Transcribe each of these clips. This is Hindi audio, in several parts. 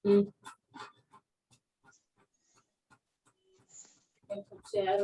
हम्म, सबसे यार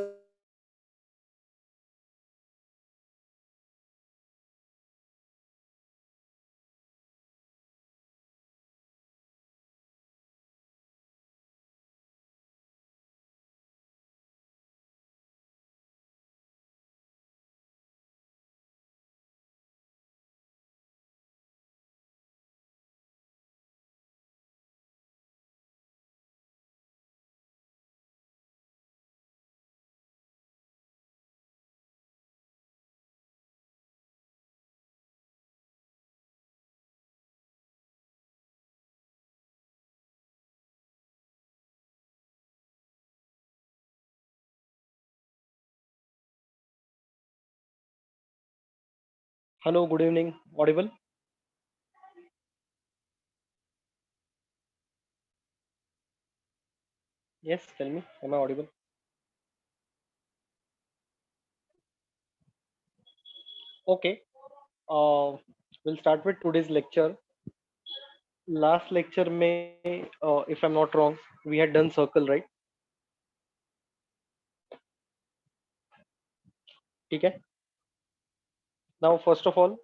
Hello, good evening. Audible? Yes, tell me. Am I audible? Okay. Uh, we'll start with today's lecture. Last lecture में, if I'm not wrong, we had done circle, right? ठीक है. Now, first of all,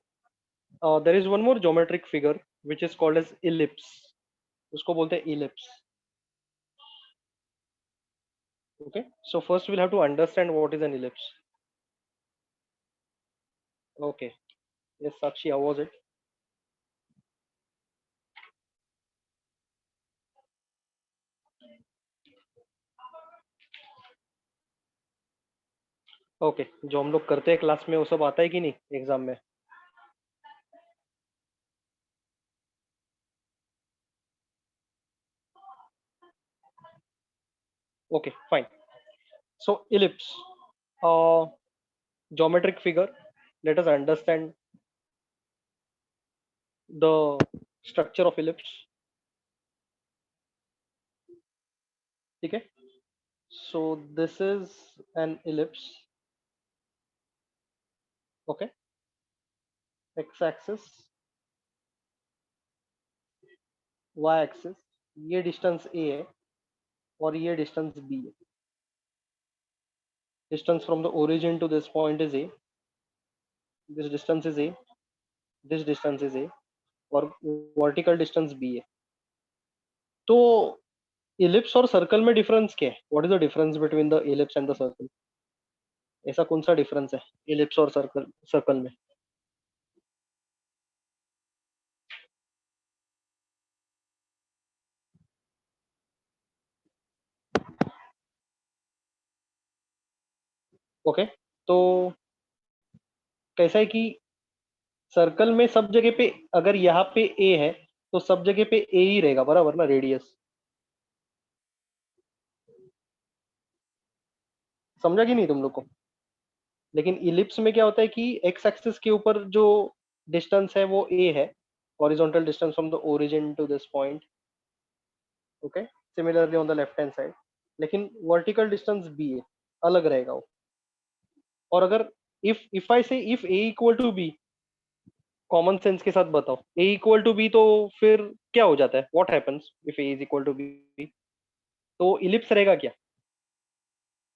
there is one more geometric figure which is called as ellipse. उसको बोलते हैं ellipse. Okay. So first we'll have to understand what is an ellipse. Okay. Yes, Sakshi, how was it? Okay. जो हम लोग करते हैं क्लास में वो सब आता है कि नहीं एग्जाम में? Okay, fine. So ellipse, uh, geometric figure. Let us understand the structure of ellipse. ठीक है. So this is an ellipse. Okay. X-axis, Y-axis. ये डिस्टेंस A है और ये डिस्टेंस B है. Distance from the origin to this point is A. This distance is A. This distance is A. और वर्टिकल डिस्टेंस B है. तो इलिप्स और सर्कल में डिफरेंस क्या है? What is the difference between the ellipse and the circle? ऐसा कौन सा डिफरेंस है इलिप्स और सर्कल सर्कल में? ओके. तो कैसा है कि सर्कल में सब जगह पे अगर यहाँ पे ए है तो सब जगह पे ए ही रहेगा, बराबर ना, रेडियस. समझा कि नहीं तुम लोग को? लेकिन इलिप्स में क्या होता है कि एक्स एक्सिस के ऊपर जो डिस्टेंस है वो ए है, horizontal distance from the origin to this point. Okay. Similarly on the left hand side, लेकिन वर्टिकल डिस्टेंस बी है, अलग रहेगा वो. और अगर if I say if a equal to b, common sense के साथ बताओ, ए इक्वल टू बी तो फिर क्या हो जाता है? What happens if a is equal to b? तो इलिप्स रहेगा क्या?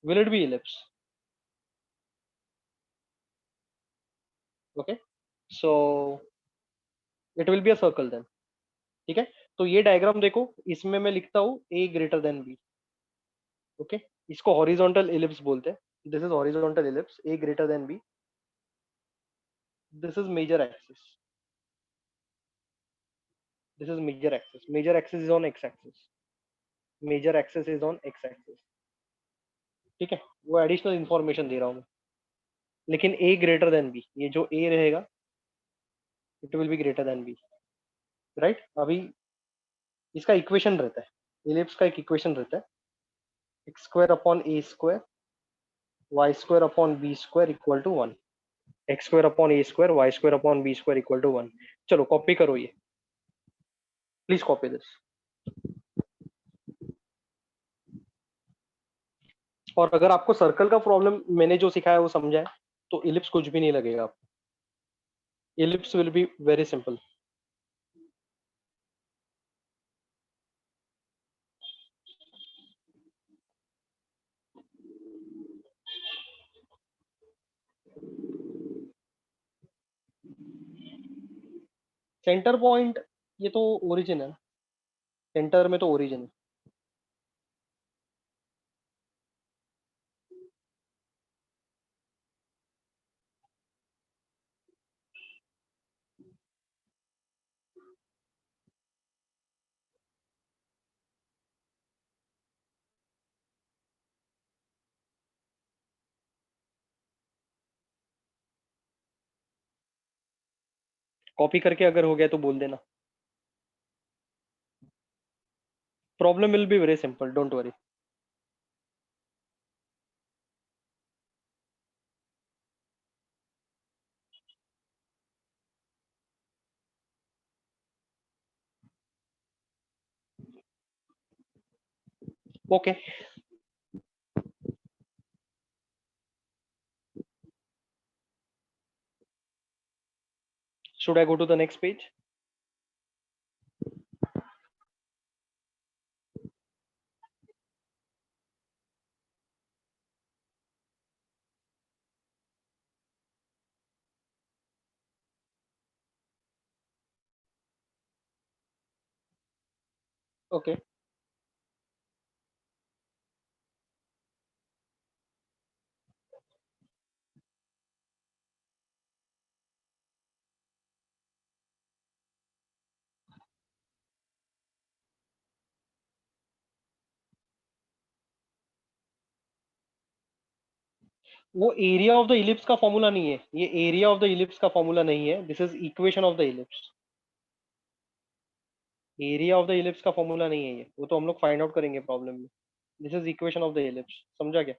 Will it be ellipse? Okay. So it will be a circle then. ठीक है. तो ये डायग्राम देखो, इसमें मैं लिखता हूँ a greater than b. Okay. इसको हॉरिजॉन्टल इलिप्स बोलते हैं. This is horizontal ellipse, a greater than b. This is major axis. This is major axis. Major axis is on x axis. Major axis is on x axis. ठीक है. वो एडिशनल इंफॉर्मेशन दे रहा हूँ मैं. लेकिन ए ग्रेटर देन बी, ये जो ए रहेगा it will be greater than b. Right. अभी इसका इक्वेशन रहता है, इलिप्स का एक इक्वेशन रहता है, x square upon a square y square upon b square equal to 1. X square upon a square y square upon b square equal to 1. चलो कॉपी करो ये. Please copy this. और अगर आपको सर्कल का प्रॉब्लम मैंने जो सिखाया वो समझा है तो इलिप्स कुछ भी नहीं लगेगा आपको. Ellipse will be very simple. Centre point, ये तो ओरिजिन है, सेंटर में तो ओरिजिन है। कॉपी करके अगर हो गया तो बोल देना। Problem will be very simple, don't worry. Okay, should I go to the next page? Okay, वो एरिया ऑफ द इलिप्स का फॉर्मूला नहीं है, ये एरिया ऑफ द इलिप्स का फॉर्मूला नहीं है, this is equation of the ellipse. Area of the ellipse का फॉर्मूला नहीं है ये, वो तो हम लोग फाइंड आउट करेंगे प्रॉब्लम में। This is equation of the ellipse, समझा क्या?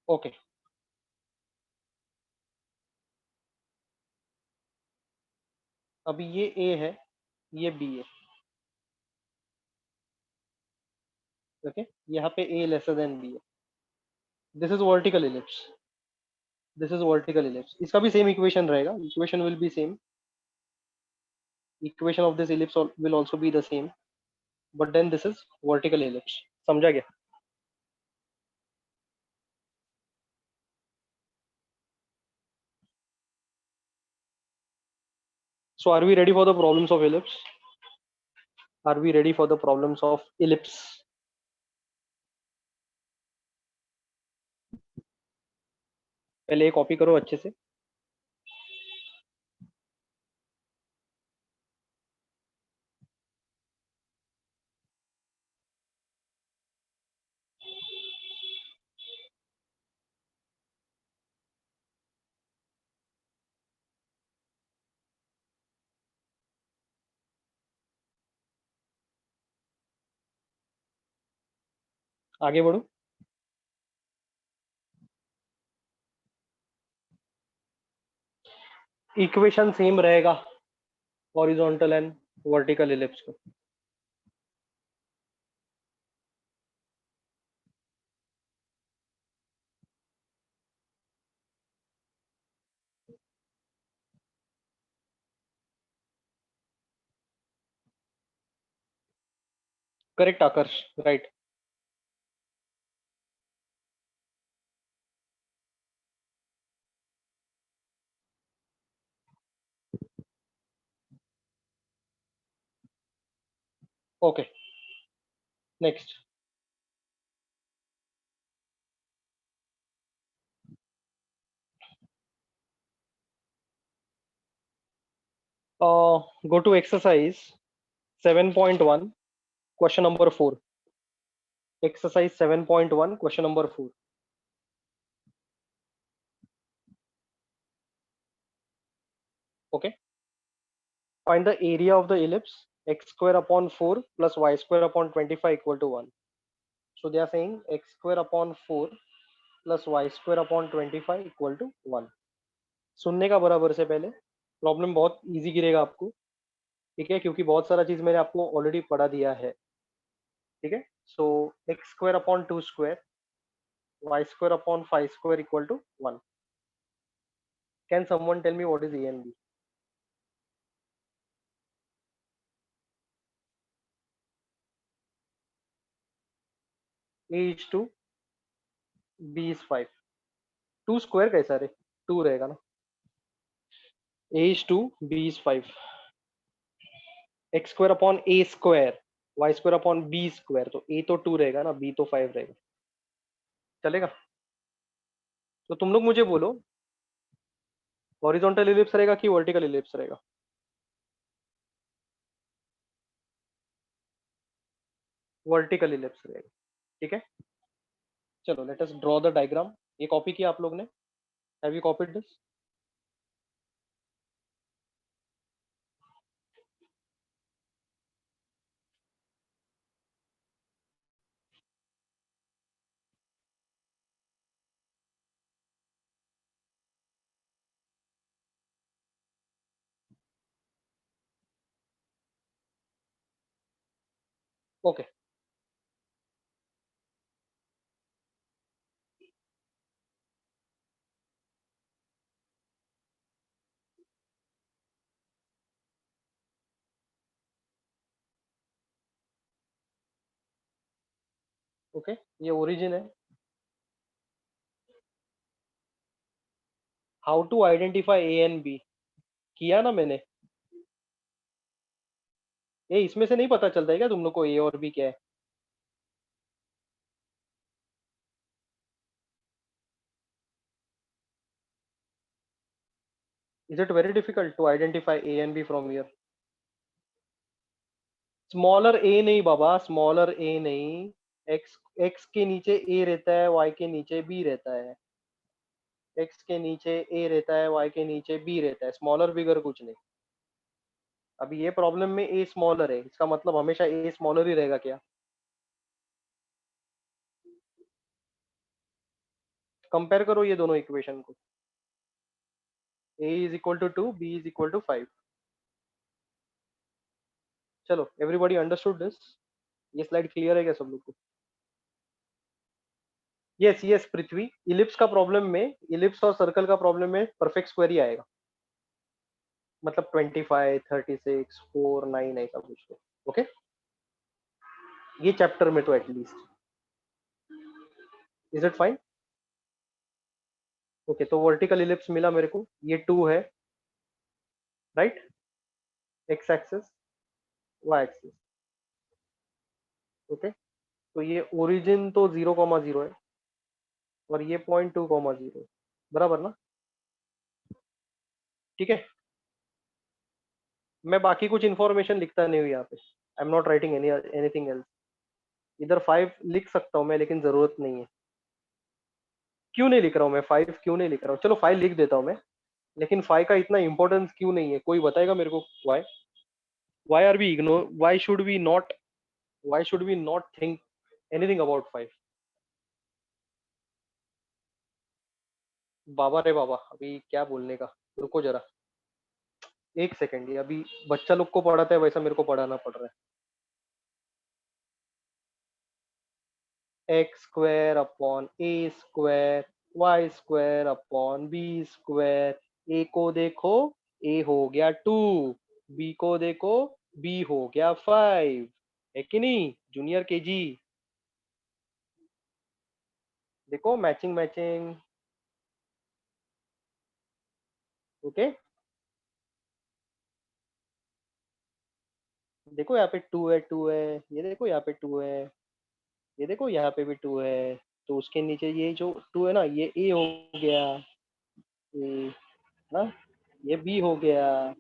ओके, अभी ये ए है, ये बी है। ओके, यहाँ पे ए लेसर देन बी है। This is vertical ellipse, this is vertical ellipse, इसका भी सेम इक्वेशन रहेगा, equation will be same, equation of this ellipse will also be the same, but then this is vertical ellipse, समझा क्या? So are we ready for the problems of ellipse? Are we ready for the problems of ellipse? पहले ये कॉपी करो अच्छे से। आगे बढ़ो। इक्वेशन सेम रहेगा हॉरिजॉन्टल एंड वर्टिकल इलिप्स को। Correct Aakarsh, right. Okay, next. Go to exercise 7.1 question number 4। Exercise 7.1 question number 4। Okay, find the area of the ellipse x square upon 4 plus y square upon 25 equal to 1. So they are saying x square upon 4 plus y square upon 25 equal to 1. सुनने का बराबर से पहले, प्रॉब्लम बहुत इजी गिरेगा आपको, ठीक है, क्योंकि बहुत सारा चीज मैंने आपको ऑलरेडी पढ़ा दिया है। ठीक है, so x square upon 2 square, y square upon 5 square equal to 1। Can someone tell me what is a and b? A is two b is 5। 2 square कैसा रे? 2 रहेगा ना। A is 2, b is 5। X square upon a square, y square upon b square, तो ए तो 2 रहेगा ना, बी तो 5 रहेगा। चलेगा? तो तुम लोग मुझे बोलो, हॉरिजॉन्टल इलिप्स रहेगा कि वर्टिकल इलिप्स रहेगा? वर्टिकल इलिप्स रहेगा। ठीक है, चलो let us draw the diagram. ये कॉपी किया आप लोग ने? Have you copied this? Okay. Okay, ये ओरिजिन है। How to identify a and b, किया ना मैंने। ये इसमें से नहीं पता चलता है क्या तुम लोग को ए और बी क्या है? Is it very difficult to identify a and b from here? Smaller a नहीं बाबा, स्मॉलर ए नहीं। एक्स, एक्स के नीचे ए रहता है, वाई के नीचे बी रहता है। एक्स के नीचे ए रहता है, वाई के नीचे बी रहता है, स्मॉलर बिगर कुछ नहीं। अभी ये प्रॉब्लम में ए स्मॉलर है, इसका मतलब हमेशा ए स्मॉलर ही रहेगा क्या? कंपेयर करो ये दोनों इक्वेशन को। A is equal to 2, b is equal to 5। चलो, एवरीबॉडी अंडरस्टूड दिस? ये स्लाइड क्लियर है क्या सब लोग को? यस यस पृथ्वी, इलिप्स का प्रॉब्लम में, इलिप्स और सर्कल का प्रॉब्लम में परफेक्ट स्क्वायर ही आएगा। मतलब 25, 36, 4, 9 ऐसा कुछ तो। ओके, ये चैप्टर में तो at least. Is it fine? Okay, तो वर्टिकल इलिप्स मिला मेरे को, ये 2 है, right? X axis, y axis. Okay, तो ये ओरिजिन तो 0,0 है, और ये पॉइंट 2,0, बराबर ना? ठीक है, मैं बाकी कुछ इन्फॉर्मेशन लिखता नहीं हूँ यहाँ पे। I am not writing anything else. इधर 5 लिख सकता हूँ मैं, लेकिन जरूरत नहीं है। क्यों नहीं लिख रहा हूँ मैं 5? क्यों नहीं लिख रहा हूँ? चलो 5 लिख देता हूँ मैं, लेकिन 5 का इतना इंपॉर्टेंस क्यों नहीं है, कोई बताएगा मेरे को? Why? Why are we ignore, why should we not think anything about 5? बाबा रे बाबा, अभी क्या बोलने का, रुको जरा, एक सेकंड। ये अभी बच्चा लोग को पढ़ाता है वैसा मेरे को पढ़ाना पड़ रहा है। X square upon a square, y square upon b square. A को देखो, ए हो गया 2, बी को देखो, बी हो गया 5। है कि नहीं जूनियर केजी? देखो मैचिंग मैचिंग। ओके, देखो यहाँ पे 2 है, 2 है, ये देखो यहाँ पे 2 है, ये देखो यहाँ पे भी 2 है। तो उसके नीचे ये जो 2 है ना, ये ए हो गया, ए ना, ये बी हो गया।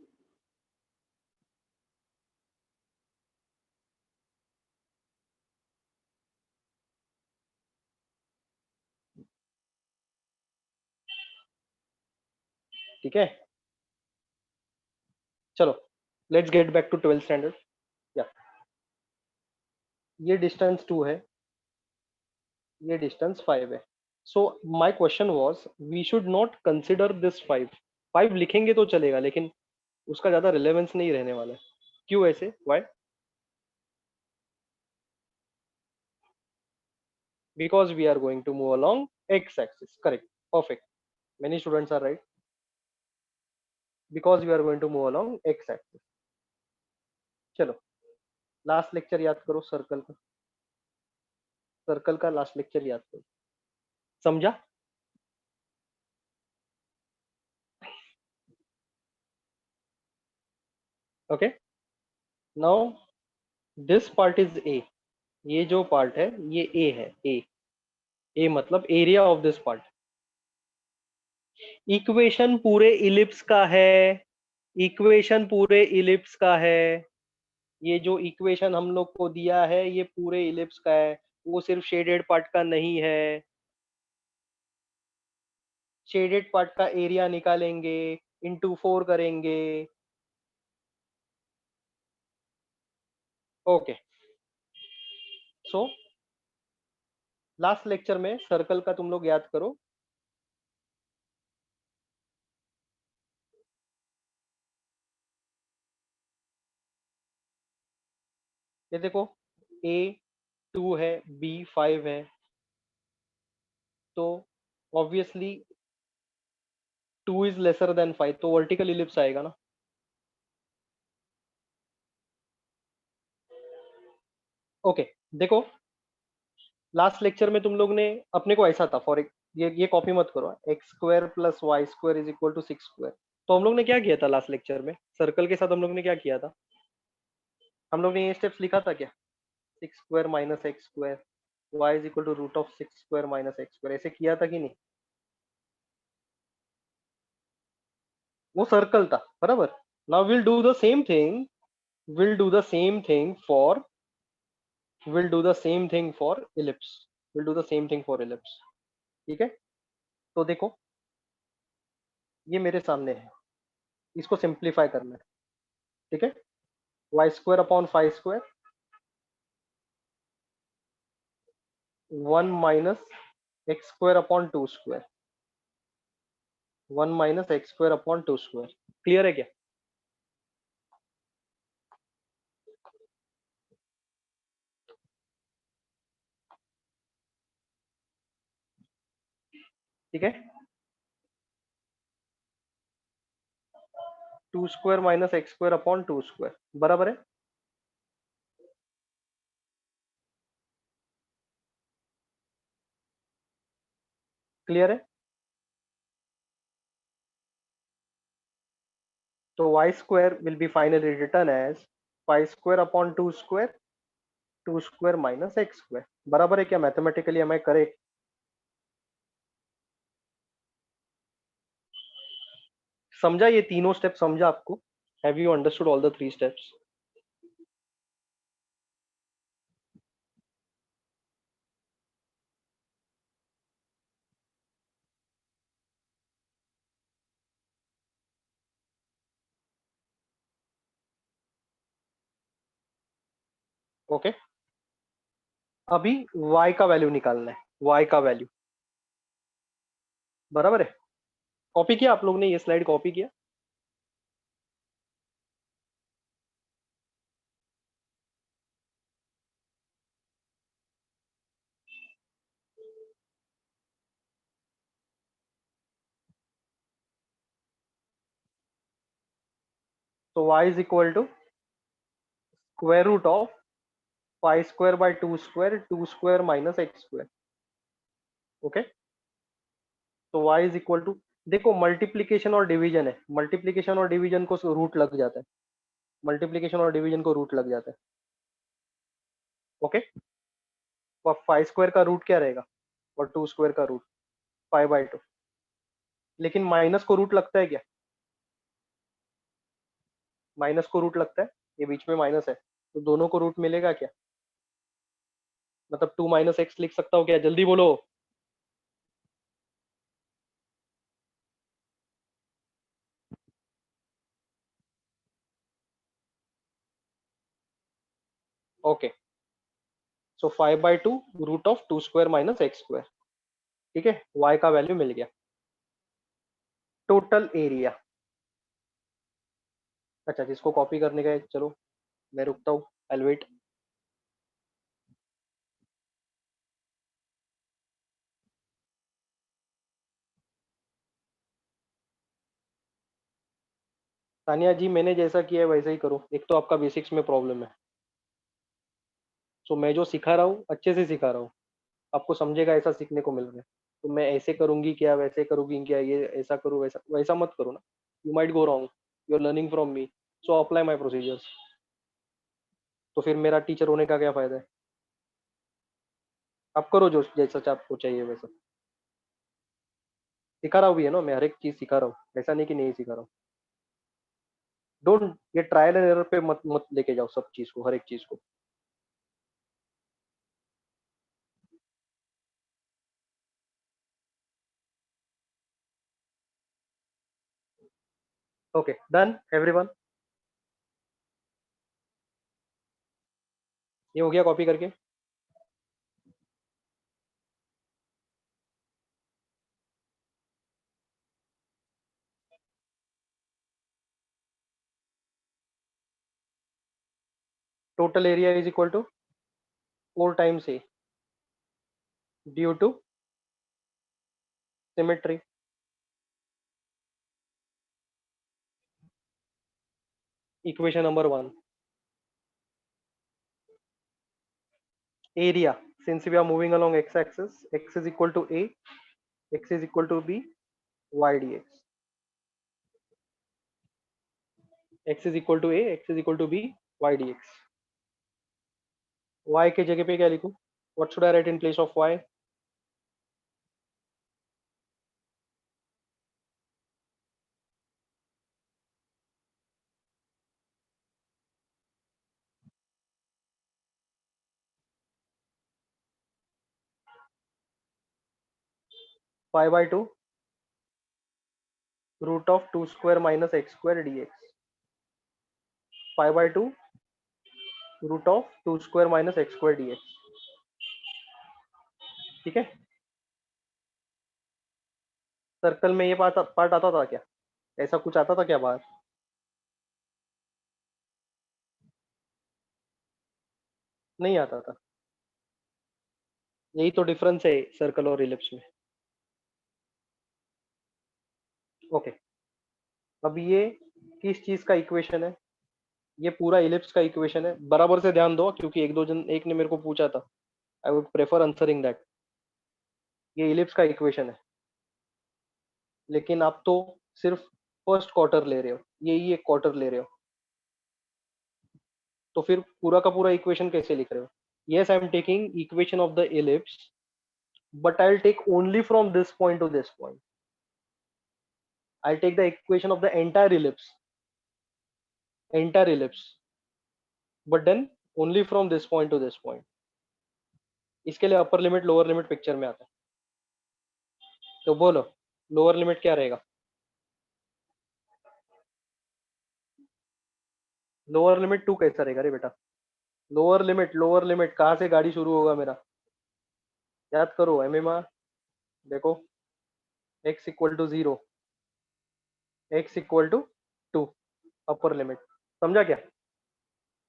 ठीक है, चलो let's get back to 12th standard. या, ये डिस्टेंस 2 है, ये डिस्टेंस 5 है। So my question was, we should not consider this 5। 5 लिखेंगे तो चलेगा, लेकिन उसका ज्यादा रिलेवेंस नहीं रहने वाला है। क्यों ऐसे? Why? Because we are going to move along x axis. Correct, perfect, many students are right. Because we are going to move along x axis. चलो, लास्ट लेक्चर याद करो सर्कल का, सर्कल का लास्ट लेक्चर याद करो। समझा? Okay, now this part is a. ये जो पार्ट है ये ए है, ए। ए मतलब area of this part. Equation पूरे इलिप्स का है, इक्वेशन पूरे इलिप्स का है। ये जो इक्वेशन हम लोग को दिया है ये पूरे इलिप्स का है, वो सिर्फ शेडेड पार्ट का नहीं है। शेडेड पार्ट का एरिया निकालेंगे, इंटू 4 करेंगे। ओके, सो लास्ट लेक्चर में सर्कल का तुम लोग याद करो। ये देखो, ए 2 है, बी 5 है, तो ऑब्वियसली 2 इज लेसर देन 5, तो वर्टिकल इलिप्स आएगा ना। ओके, देखो लास्ट लेक्चर में तुम लोग ने, अपने को ऐसा था फॉर ये कॉपी मत करो, x square plus y square is equal to 6 square. तो हम लोग ने क्या किया था लास्ट लेक्चर में, सर्कल के साथ हम लोग ने क्या किया था? हम लोग ने ये स्टेप्स लिखा था क्या? 6 square minus x square, y is equal to root of 6 square minus x square, ऐसे किया था कि नहीं? वो सर्कल था, बराबर। Now will do the same thing, will do the same thing for, will do the same thing for ellipse, will do the same thing for ellipse. ठीक है, तो देखो ये मेरे सामने है, इसको सिंप्लीफाई करना है। ठीक है, y square upon 5 square, 1 minus x square upon 2 square, 1 minus x square upon 2 square. Clear है क्या? ठीक है, 2 square minus x square upon 2 square, बराबर है। क्लियर है? तो y square will be finally return as 5 square upon 2 square, 2 square minus x square. बराबर है क्या? Mathematically am I correct? समझा ये तीनों स्टेप? समझा आपको? Have you understood all the 3 steps? Okay, अभी y का वैल्यू निकालना है, y का वैल्यू। बराबर है? कॉपी किया आप लोग ने? ये स्लाइड कॉपी किया? तो y is equal to square root of 5 square by 2 square, 2 square minus x square. Okay, तो y इज इक्वल टू, देखो मल्टीप्लीकेशन और डिवीजन है, मल्टीप्लीकेशन और डिवीजन को रूट लग जाता है, मल्टीप्लीकेशन और डिवीजन को रूट लग जाता है। ओके, तो 5 स्क्वायर का रूट क्या रहेगा और 2 स्क्वायर का रूट 5/2। लेकिन माइनस को रूट लगता है क्या? माइनस को रूट लगता है, ये बीच में माइनस है, तो दोनों को रूट मिलेगा क्या? मतलब 2 माइनस एक्स लिख सकता हूँ क्या? जल्दी बोलो। Okay, so 5/2 root of 2 square minus x square. ठीक है, y का वैल्यू मिल गया। टोटल एरिया, अच्छा जिसको कॉपी करने का है, चलो मैं रुकता हूँ, आई वेट। तानिया जी मैंने जैसा किया है वैसा ही करो, एक तो आपका बेसिक्स में प्रॉब्लम है। सो मैं जो सिखा रहा हूँ अच्छे से सिखा रहा हूँ, आपको समझेगा ऐसा सीखने को मिल रहा है। तो मैं ऐसे करूंगी क्या, वैसे करूंगी क्या, ये ऐसा करूँ वैसा, वैसा मत करो ना. You might go wrong. You are learning from me, so apply my procedures. तो फिर मेरा टीचर होने का क्या फायदा है. आप करो जो जैसा आपको चाहिए वैसा. सिखा रहा हूँ भी है ना, मैं हर एक चीज सिखा रहा हूँ, ऐसा नहीं कि नहीं सिखा रहा हूँ. डोंट, ये ट्रायल एंड एरर पे मत मत लेके जाओ सब चीज को, हर एक चीज को. Okay done everyone. ये हो गया कॉपी करके. Total area is equal to 4 times a due to symmetry. Equation number 1. area, since we are moving along x axis, x is equal to a, x is equal to b, y dx. x is equal to a, x is equal to b, y dx. y के जगह पे क्या लिखूं? What should I write in place of y? 5/2 root of 2 square minus x square dx. 5/2 root of 2 square minus x square dx. ठीक है. सर्कल में ये पार्ट आता था क्या? ऐसा कुछ आता था क्या बाहर? नहीं आता था. यही तो डिफरेंस है सर्कल और इलिप्स में. ओके. अब ये किस चीज का इक्वेशन है? ये पूरा इलिप्स का इक्वेशन है. बराबर से ध्यान दो, क्योंकि एक ने मेरे को पूछा था. I would prefer answering that. ये इलिप्स का इक्वेशन है, लेकिन आप तो सिर्फ फर्स्ट क्वार्टर ले रहे हो, यही एक क्वार्टर ले रहे हो, तो फिर पूरा का पूरा इक्वेशन कैसे लिख रहे हो? Yes, I am taking equation of the ellipse, but I will take only from this point to this point. I take the equation of the entire ellipse, but then only from this point to this point. इसके लिए upper limit lower limit picture में आता है. तो बोलो, लोअर लिमिट क्या रहेगा? लोअर लिमिट 2 कैसा रहेगा रे बेटा? लोअर लिमिट कहाँ से गाड़ी शुरू होगा मेरा? याद करो एमिमा. देखो, x equal to 0, x equal to 2, upper limit. समझा क्या?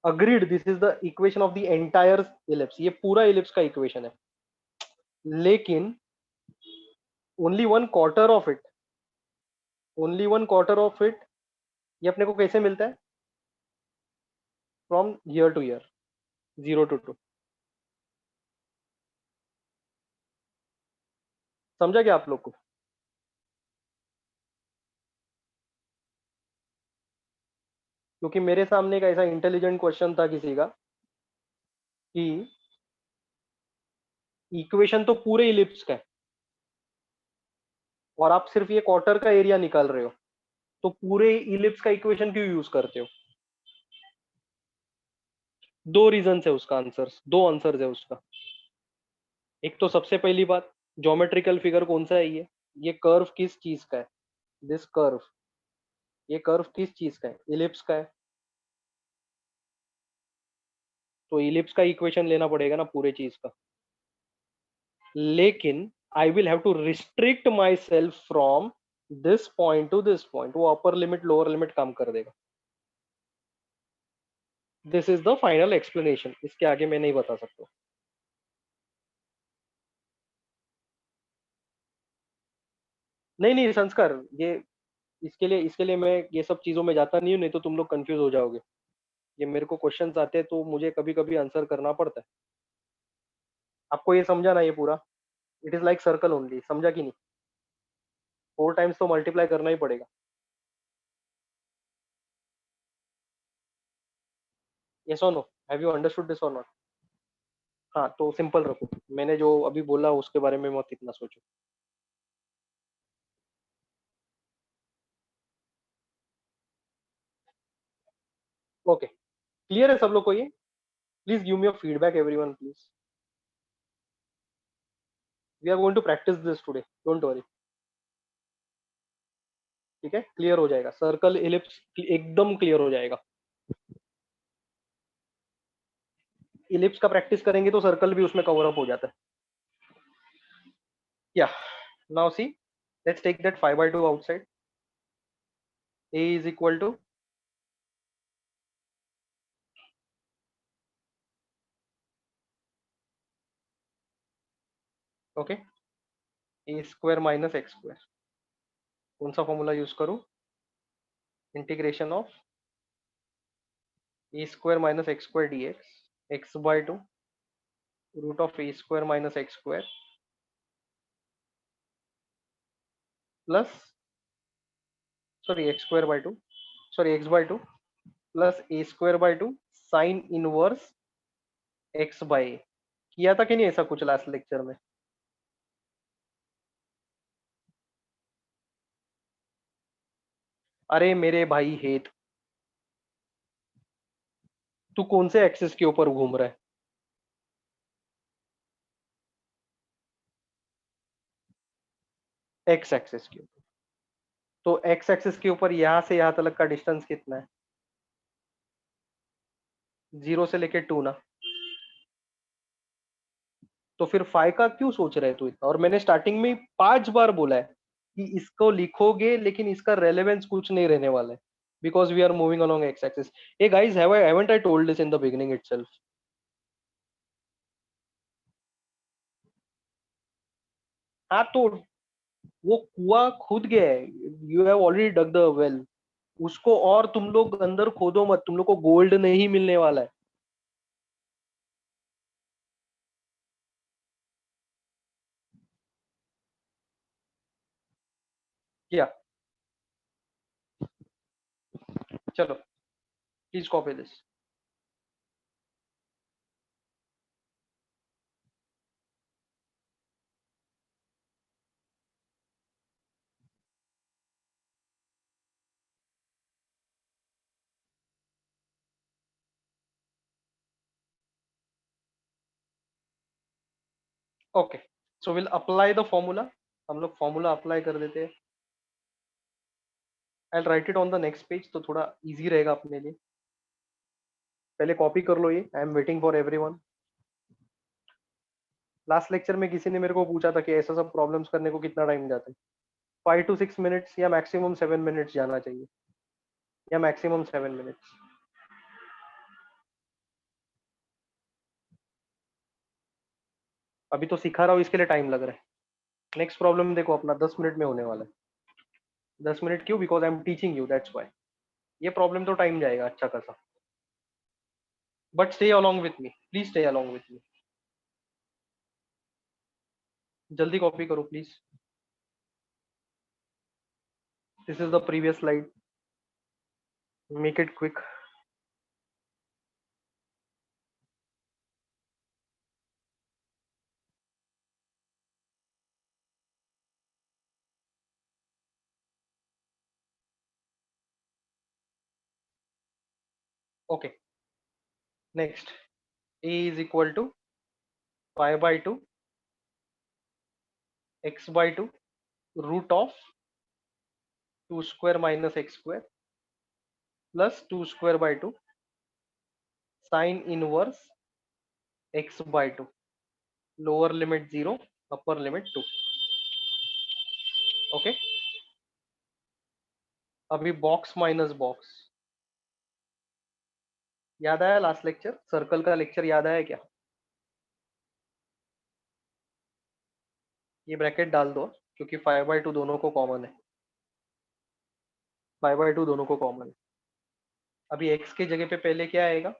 Agreed, this is the equation of the entire ellipse. ये पूरा इलिप्स का इक्वेशन है, लेकिन only one quarter of it, only one quarter of it, ये अपने को कैसे मिलता है? From here to here, 0 to 2. समझा क्या आप लोग को? क्योंकि मेरे सामने एक ऐसा इंटेलिजेंट क्वेश्चन था किसी का कि इक्वेशन तो पूरे इलिप्स का है, और आप सिर्फ ये क्वार्टर का एरिया निकाल रहे हो, तो पूरे इलिप्स का इक्वेशन क्यों यूज करते हो? दो रीजन है उसका आंसर, दो आंसर है उसका. एक तो सबसे पहली बात, ज्योमेट्रिकल फिगर कौन सा है ये कर्व किस चीज का है? दिस कर्व, ये कर्व किस चीज का है? इलिप्स का है. तो इलिप्स का इक्वेशन लेना पड़ेगा ना पूरे चीज का. लेकिन I will have to restrict myself from this point to this point. वो अपर लिमिट लोअर लिमिट काम कर देगा. This is the final explanation. इसके आगे मैं नहीं बता सकता. नहीं नहीं संस्कार, ये इसके लिए मैं ये सब चीजों में जाता नहीं हूँ, नहीं तो तुम लोग कंफ्यूज हो जाओगे. ये मेरे को क्वेश्चंस आते हैं तो मुझे कभी कभी आंसर करना पड़ता है. आपको ये समझा ना ये पूरा? It is like circle only, समझा कि नहीं? 4 टाइम्स तो मल्टीप्लाई करना ही पड़ेगा। यस और no, have you understood this और नॉट? हाँ तो सिंपल रखो, मैंने जो अभी बोला उसके बारे में मत इतना सोचो। ओके, क्लियर है सब लोग को ये? Please give me your feedback everyone please. We are going to practice this today, don't worry. ठीक है, क्लियर हो जाएगा, सर्कल इलिप्स एकदम क्लियर हो जाएगा। इलिप्स का प्रैक्टिस करेंगे तो सर्कल भी उसमें कवर अप हो जाता है। या now see, let's take that 5/2 outside. A is equal to, okay, a square minus x square. कौन सा फॉर्मूला यूज करूं? Integration of a square minus x square d x by two root of a square minus x square plus, sorry x square by two, sorry x by two plus a square by two sine inverse x by a. किया था कि नहीं ऐसा कुछ लास्ट लेक्चर में? अरे मेरे भाई हेत, तू कौन से एक्सिस के ऊपर घूम रहा है? एक्स एक्सिस के ऊपर। तो एक्स एक्सिस के ऊपर यहां से यहां तक का डिस्टेंस कितना है? 0 से लेके 2 ना। तो फिर फाइ का क्यों सोच रहे तू इतना? और मैंने स्टार्टिंग में 5 बार बोला है कि इसको लिखोगे लेकिन इसका रेलेवेंस कुछ नहीं रहने वाला है, because we are moving along x axis. Hey guys, haven't I told this in the beginning itself? हाँ तो वो कुआं खुद गया है, you have already dug the well. उसको और तुम लोग अंदर खोदो मत, तुम लोग को गोल्ड नहीं मिलने वाला है। क्या? चलो, please copy this. Okay, so will apply the formula. हम लोग फॉर्मूला अप्लाई कर देते हैं। I write it on the next page तो थोड़ा इजी रहेगा अपने लिए। पहले कॉपी कर लो ये, आई am waiting for everyone. Last lecture में किसी ने मेरे को पूछा था कि ऐसा सब प्रॉब्लम्स करने को कितना टाइम जाता है? 5 to 6 मिनट्स या मैक्सिमम 7 मिनट्स जाना चाहिए, या मैक्सिमम 7 मिनट्स। अभी तो सिखा रहा हूँ, इसके लिए टाइम लग रहा है। नेक्स्ट प्रॉब्लम देखो, अपना 10 मिनट में होने वाला है। 10 मिनट क्यों? Because I am teaching you, that's why. ये प्रॉब्लम तो टाइम जाएगा अच्छा खासा, but stay along with me, please stay along with me. जल्दी कॉपी करो please. This is the previous slide, make it quick. Okay, next. A is equal to 5/2 x/2 root of 2 square minus x square plus 2 square sine inverse x/2। Lower limit 0, upper limit 2। Okay, अभी बॉक्स माइनस बॉक्स याद आया? लास्ट लेक्चर सर्कल का लेक्चर याद आया क्या? ये ब्रैकेट डाल दो, क्योंकि 5/2 दोनों को कॉमन है। 5/2 दोनों को कॉमन है। अभी x के जगह पे पहले क्या आएगा?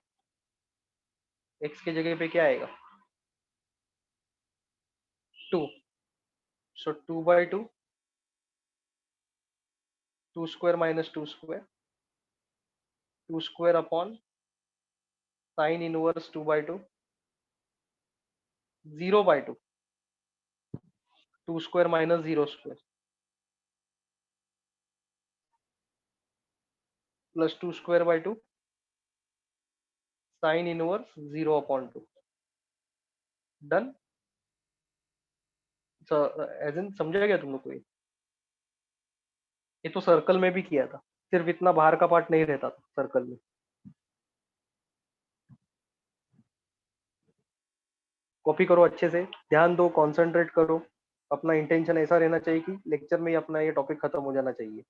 x के जगह पे क्या आएगा? 2। So 2 by 2, 2 square minus 2 square, 2 square upon sine inverse 2 by 2, 0 by 2, 2 square minus 0 square, plus 2 square by 2, sine inverse 0 upon 2. Done. As in समझा गया तुम लोग को? ये तो सर्कल में भी किया था, सिर्फ इतना बाहर का पार्ट नहीं रहता था सर्कल में. कॉपी करो अच्छे से, ध्यान दो, कंसंट्रेट करो. अपना इंटेंशन ऐसा रहना चाहिए कि लेक्चर में ही अपना ये टॉपिक खत्म हो जाना चाहिए,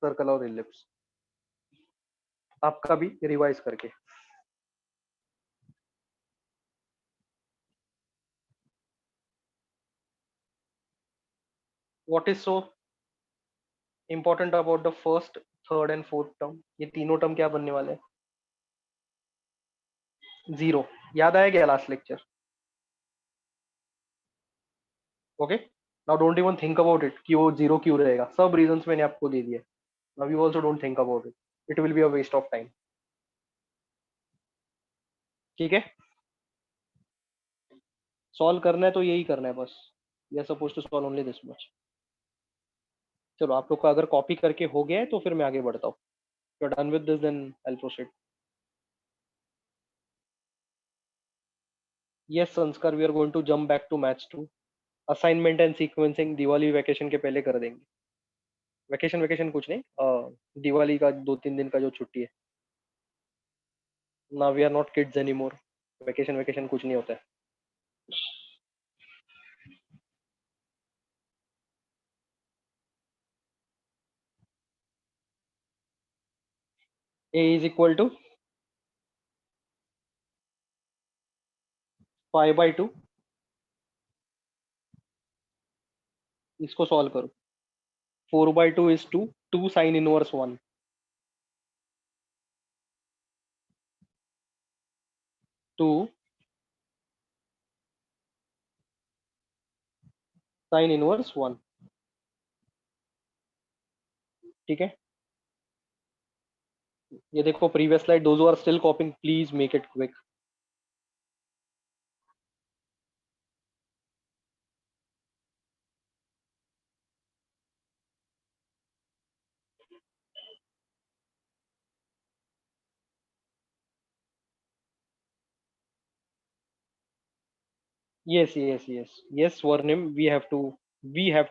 सर्कल और इलिप्स, आपका भी रिवाइज करके. What is so important about the first, third and fourth term? ये तीनों टर्म क्या बनने वाले हैं? जीरो. याद आया क्या last lecture? Okay, now don't even think about it कि वो जीरो क्यों रहेगा. सब रीजंस मैंने आपको दे दिए. Now you also don't think about it, it will be a waste of time. ठीक है, सॉल्व करना है तो यही करना है बस. We are suppose to solve only this much. चलो, आप लोग का अगर कॉपी करके हो गया है तो फिर मैं आगे बढ़ता हूँ. You are done with this, then I will proceed. Yes Sanskar, we are going to jump back to maths 2. Assignment and sequencing Diwali vacation के पहले कर देंगे. वैकेशन वैकेशन कुछ नहीं, दिवाली का 2-3 दिन का जो छुट्टी है ना. We are not kids any more. Vacation vacation कुछ नहीं होता है. A is equal to 5/2. इसको सॉल्व करो. 4/2 is 2, 2 sine inverse 1, 2 sine inverse 1. ठीक है, ये देखो previous slide. Those who are still copying please make it quick. Yes yes yes yes Varnim, we have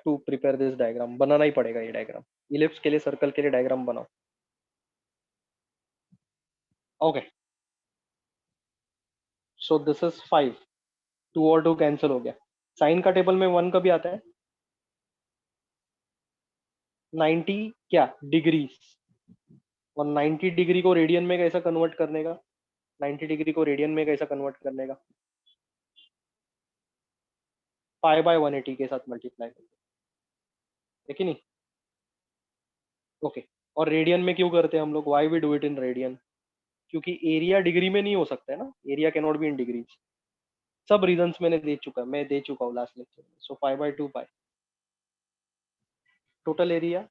to prepare this diagram. बनाना ही पड़ेगा ये डायग्राम. इलिप्स के लिए, सर्कल के लिए डायग्राम बनाओ. Okay, so this is 5. 2 और 2 कैंसिल हो गया. साइन का टेबल में 1 कभी आता है? 90 क्या डिग्रीज. और 90 डिग्री को रेडियन में कैसा कन्वर्ट करने का? 90 डिग्री को रेडियन में कैसा कन्वर्ट करने का? π/180 के साथ मल्टीप्लाई करके. है कि नहीं? ओके. और रेडियन में क्यों करते हैं हम लोग? Why we do it in radian? क्योंकि एरिया डिग्री में नहीं हो सकता है ना. Area can not be in degrees. सब रीजंस मैं दे चुका हूँ लास्ट लेक्चर में. So 5/2 pi. Total area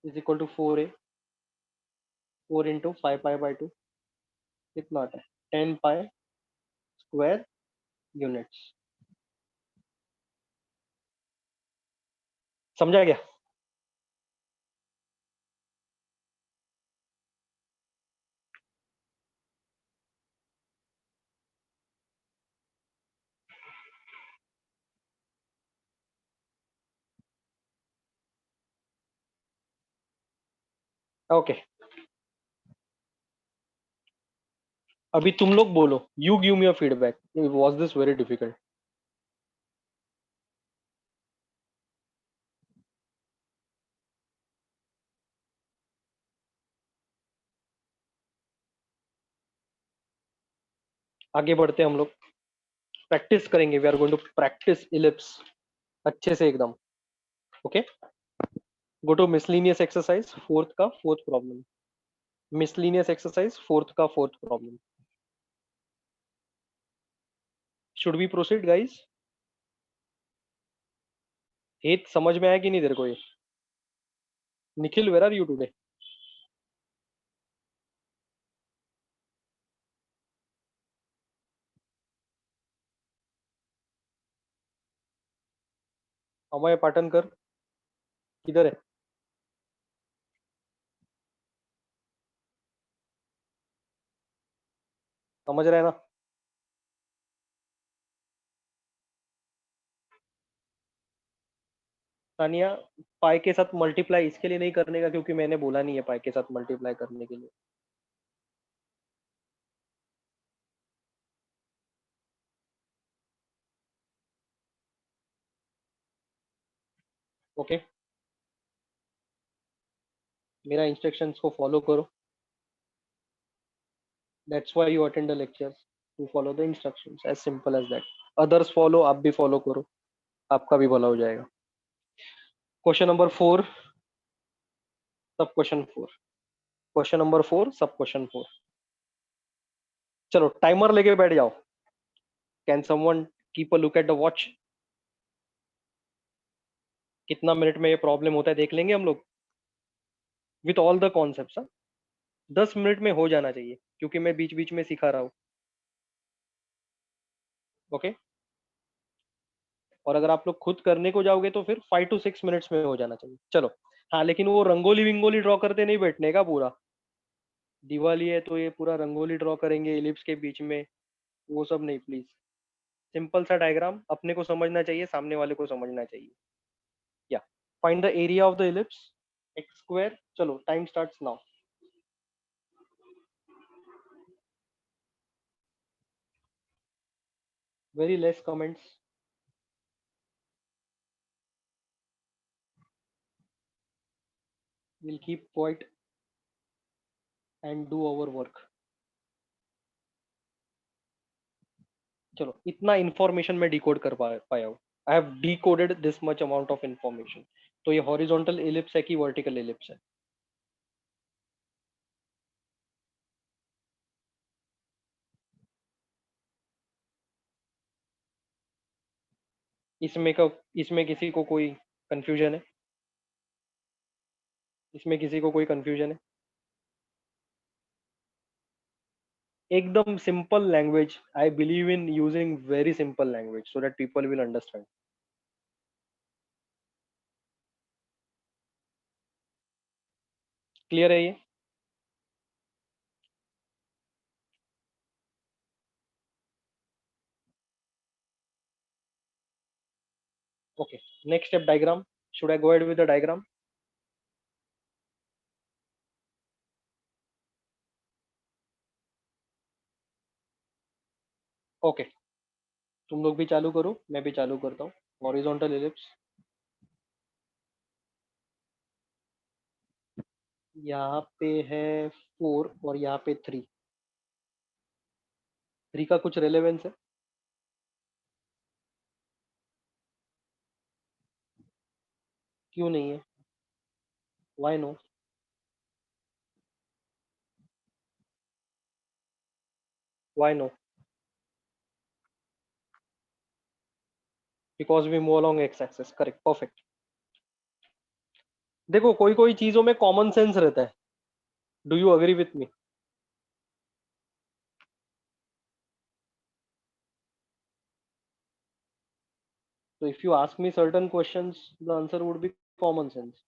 is equal to 4a. 4 into 5π/2 कितना आता है? 10 पाई स्क्वायर यूनिट्स. समझा गया? ओके, अभी तुम लोग बोलो. You give me a feedback. Was this very difficult? आगे बढ़ते हम लोग. प्रैक्टिस करेंगे. We are going to practice ellipse अच्छे से एकदम. Okay, go to miscellaneous exercise fourth का fourth problem. Miscellaneous exercise fourth का fourth problem. Should we proceed guys? हेत समझ में आया कि नहीं तेरे को ये? Nikhil, where are you today? Amay Patankar किधर है? समझ रहा है ना? तानिया, पाई के साथ मल्टीप्लाई इसके लिए नहीं करने का क्योंकि मैंने बोला नहीं है पाई के साथ मल्टीप्लाई करने के लिए। ओके, मेरा इंस्ट्रक्शंस को फॉलो करो। That's why you attend the lectures, to follow the instructions, as simple as that. Others follow, आप भी फॉलो करो, आपका भी भला हो जाएगा। Question number 4, sub question 4। Question number 4, sub question 4। चलो टाइमर लेके बैठ जाओ। Can someone keep a look at the watch? कितना मिनट में ये प्रॉब्लम होता है देख लेंगे हम लोग, with all the concept. 10 minute में हो जाना चाहिए क्योंकि मैं बीच बीच में सिखा रहा हूँ। ओके, और अगर आप लोग खुद करने को जाओगे तो फिर 5 to 6 मिनट्स में हो जाना चाहिए। चलो, हाँ लेकिन वो रंगोली विंगोली ड्रॉ करते नहीं बैठने का पूरा। दिवाली है तो ये पूरा रंगोली ड्रॉ करेंगे इलिप्स के बीच में, वो सब नहीं प्लीज। सिंपल सा डायग्राम, अपने को समझना चाहिए, सामने वाले को समझना चाहिए। या find the area of the ellipse, x square. चलो time starts now. Very less comments. Will keep quiet and do our work. चलो इतना इंफॉर्मेशन मैं डिकोड कर पाया हूँ। I have decoded this much amount of information. तो ये हॉरिजॉन्टल एलिप्स है कि वर्टिकल एलिप्स है? इसमें का, इसमें किसी को कोई कंफ्यूजन है? इसमें किसी को कोई कंफ्यूजन है? एकदम simple language, I believe in using very simple language so that people will understand. Clear है ये? Okay, next step diagram. Should I go ahead with the diagram? Okay, तुम लोग भी चालू करो, मैं भी चालू करता हूँ। हॉरिजॉन्टल एलिप्स, यहाँ पे है 4 और यहाँ पे 3। 3 का कुछ रेलेवेंस है? क्यों नहीं है? Why no? Why no? Because we move along x axis, correct, perfect. देखो कोई कोई चीजों में कॉमन सेंस रहता है। Do you agree with me? So if you ask me certain questions, the answer would be common sense.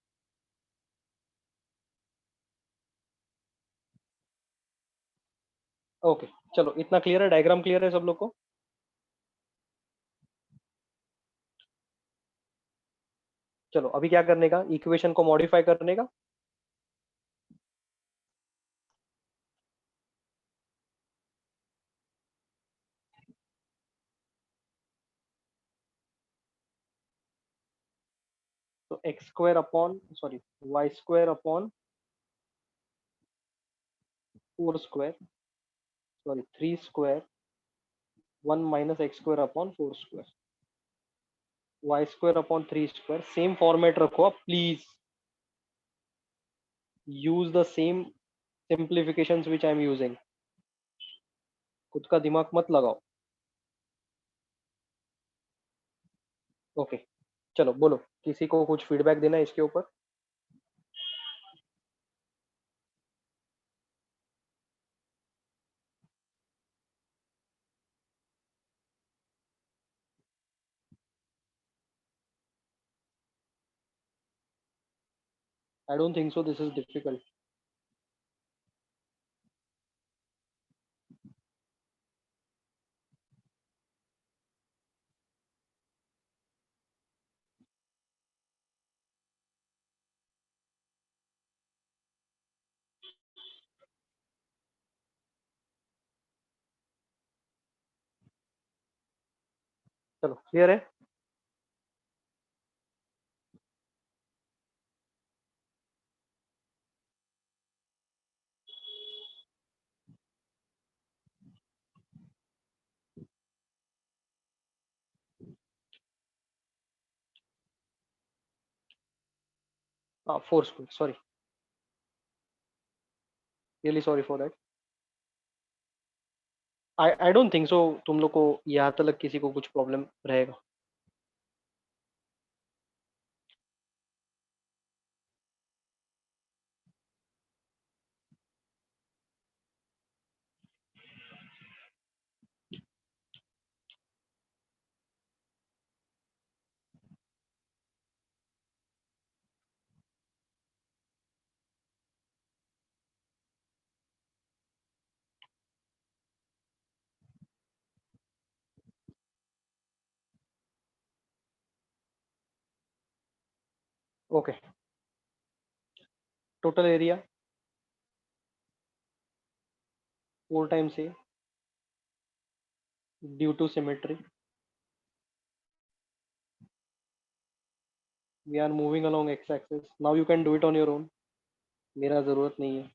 Okay, चलो इतना क्लियर है, डायग्राम क्लियर है सब लोग को? चलो अभी क्या करने का, इक्वेशन को मॉडिफाई करने का। तो x square upon, sorry, y square upon 4 square, sorry 3 square, 1 - x square upon 4 square, y square upon 3 square. Same format रखो आप please, use the same simplifications which I am using. खुद का दिमाग मत लगाओ। ओके, चलो बोलो, किसी को कुछ फीडबैक देना है इसके ऊपर? I don't think so this is difficult. चलो क्लियर है? हाँ, force, sorry, really sorry for that. I don't think so तुम लोग को यहाँ तक किसी को कुछ प्रॉब्लम रहेगा। Okay, total area 4 times a due to symmetry. We are moving along x axis, now you can do it on your own. मेरा जरूरत नहीं है।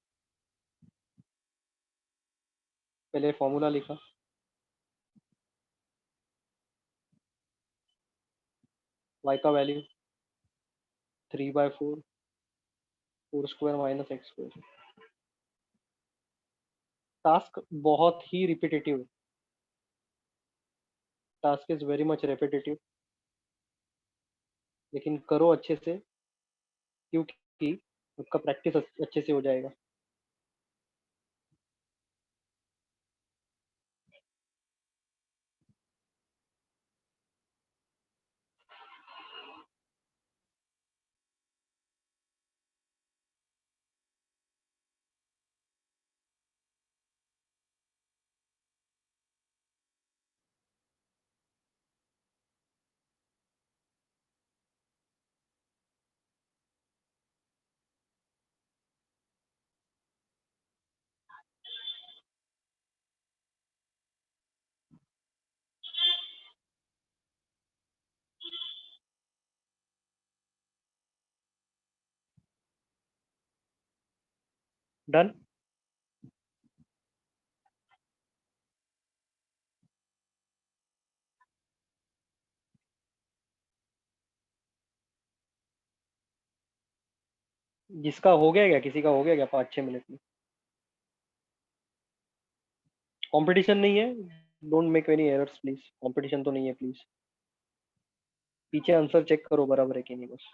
पहले फॉर्मूला लिखा, y का value 3/4 four square minus x square. Task बहुत ही रिपीटेटिव है, task is very much repetitive, लेकिन करो अच्छे से, क्योंकि आपका प्रैक्टिस अच्छे से हो जाएगा। डन। जिसका हो गया क्या, किसी का हो गया क्या 5-6 मिनट में? कंपटीशन नहीं है, don't make any errors please, competition तो नहीं है प्लीज। पीछे आंसर चेक करो बराबर है कि नहीं बस।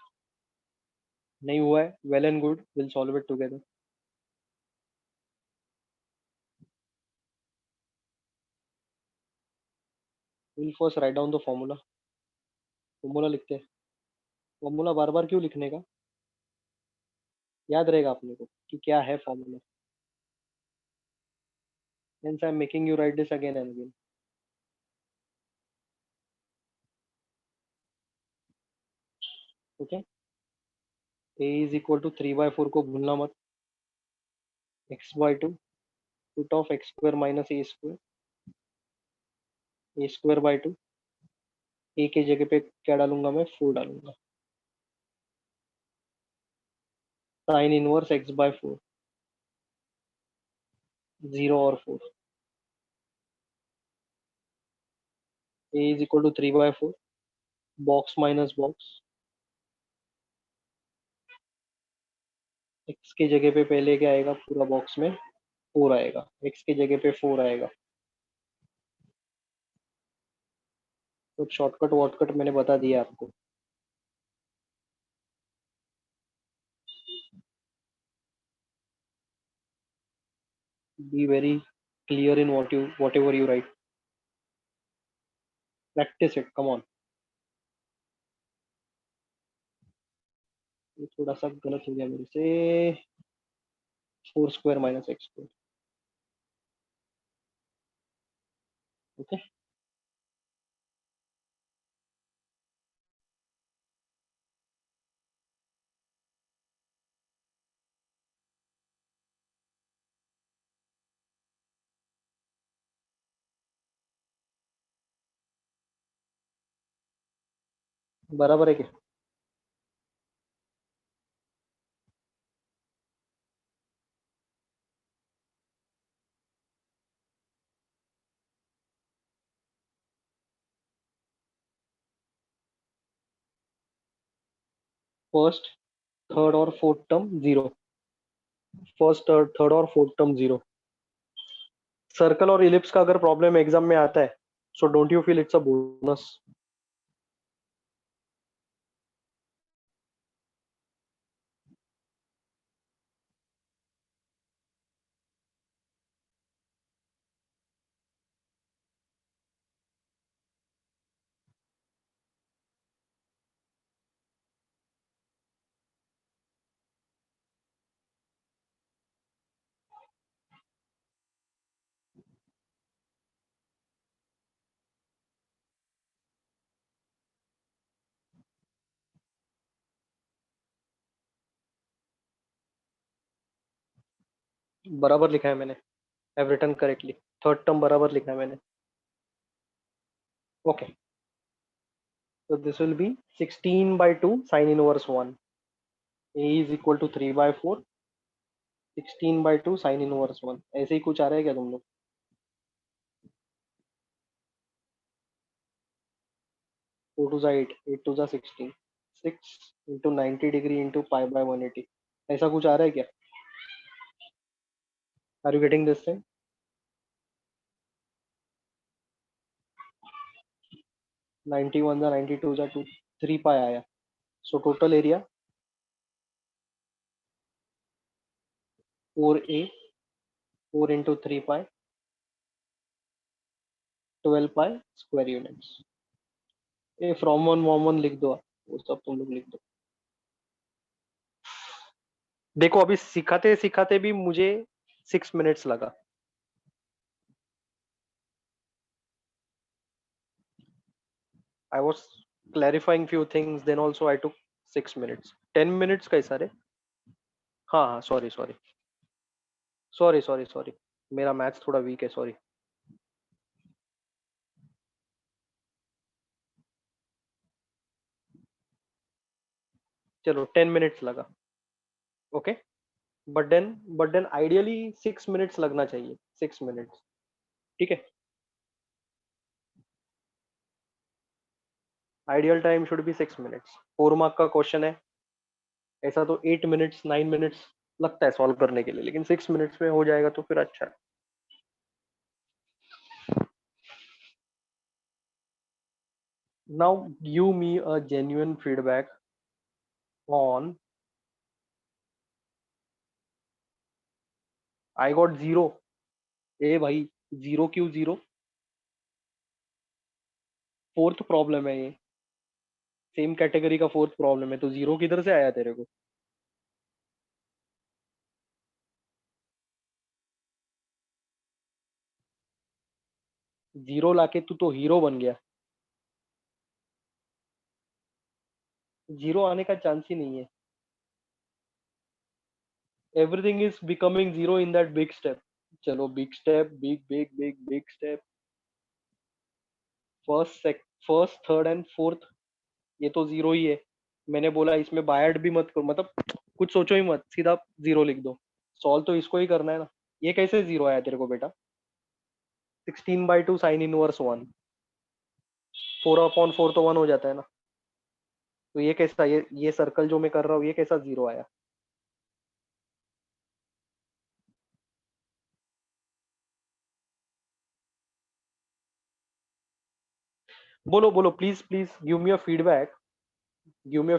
नहीं हुआ है, well and good, will solve it together. Will first write down the formula. Formula लिखते हैं। फॉर्मूला बार बार क्यों लिखने का? याद रहेगा अपने को कि क्या है formula. Hence I am making you write this again and again. Okay, a is equal to 3/4 को भूलना मत। x/2 root of x square minus a square by two. A की जगह पे क्या डालूंगा मैं? 4 डालूंगा। साइन इनवर्स x/4, 0 और 4। A is equal to 3/4, box minus box. X की जगह पे पहले क्या आएगा पूरा बॉक्स में? 4 आएगा, एक्स की जगह पे 4 आएगा। तो शॉर्टकट वॉर्टकट मैंने बता दिया आपको। Be very clear in whatever you write. Practice it. Come on. ये थोड़ा सा गलत हो गया मेरे से. 4 square minus x square. Okay. बराबर है क्या? फर्स्ट थर्ड और fourth term zero. First third और फोर्थ टर्म जीरो. सर्कल और इलिप्स का अगर प्रॉब्लम एग्जाम में आता है, so don't you feel it's a bonus? बराबर लिखा है मैंने. I have written correctly. Third term बराबर लिखा है मैंने. Okay. So this will be 16/2 sine inverse 1. A is equal to 3/4. 16/2 sine inverse 1. ऐसे ही कुछ आ रहा है क्या तुम लोग? 4 to 8, 8 to 16. 6 into 90 degree into pi by 180. ऐसा कुछ आ रहा है क्या? Are you getting this thing? 91 जा 92 जा 2 3 pi आया. So total area 4a 4 into 3 pi 12 pi square units. ये from one mom one लिख दो. वो सब तुम लोग लिख दो. देखो अभी सिखाते सिखाते भी मुझे 6 मिनट्स लगा. I was clarifying few things, then also I took 6 minutes. 10 minutes कैसा रे? हाँ हाँ, sorry sorry sorry sorry sorry. मेरा मैथ्स थोड़ा वीक है, सॉरी. चलो 10 मिनट्स लगा. Okay. But then ideally 6 minutes लगना चाहिए. 6 मिनट्स. ठीक है. Ideal time should be 6 minutes. 4 mark का क्वेश्चन है. ऐसा तो 8 मिनट्स 9 मिनट्स लगता है सॉल्व करने के लिए, लेकिन 6 मिनट्स में हो जाएगा तो फिर अच्छा है. Now give me a genuine feedback on I got zero. ए भाई, जीरो क्यों जीरो? फोर्थ प्रॉब्लम है ये. सेम कैटेगरी का फोर्थ प्रॉब्लम है, तो जीरो किधर से आया तेरे को? जीरो लाके तू तो हीरो बन गया. जीरो आने का चांस ही नहीं है. Everything is becoming zero in that big step. चलो big step, big big big big step. First third and fourth ये तो जीरो ही है. मैंने बोला इसमें बायड भी मत करो, मतलब कुछ सोचो ही मत, सीधा जीरो लिख दो. सॉल्व तो इसको ही करना है ना. ये कैसे जीरो आया तेरे को बेटा? 16/2 साइन इनवर्स 1. 4/4 तो 1 हो जाता है ना. तो ये कैसा, ये सर्कल जो मैं कर रहा हूँ ये कैसा जीरो आया? बोलो बोलो please please. Give me a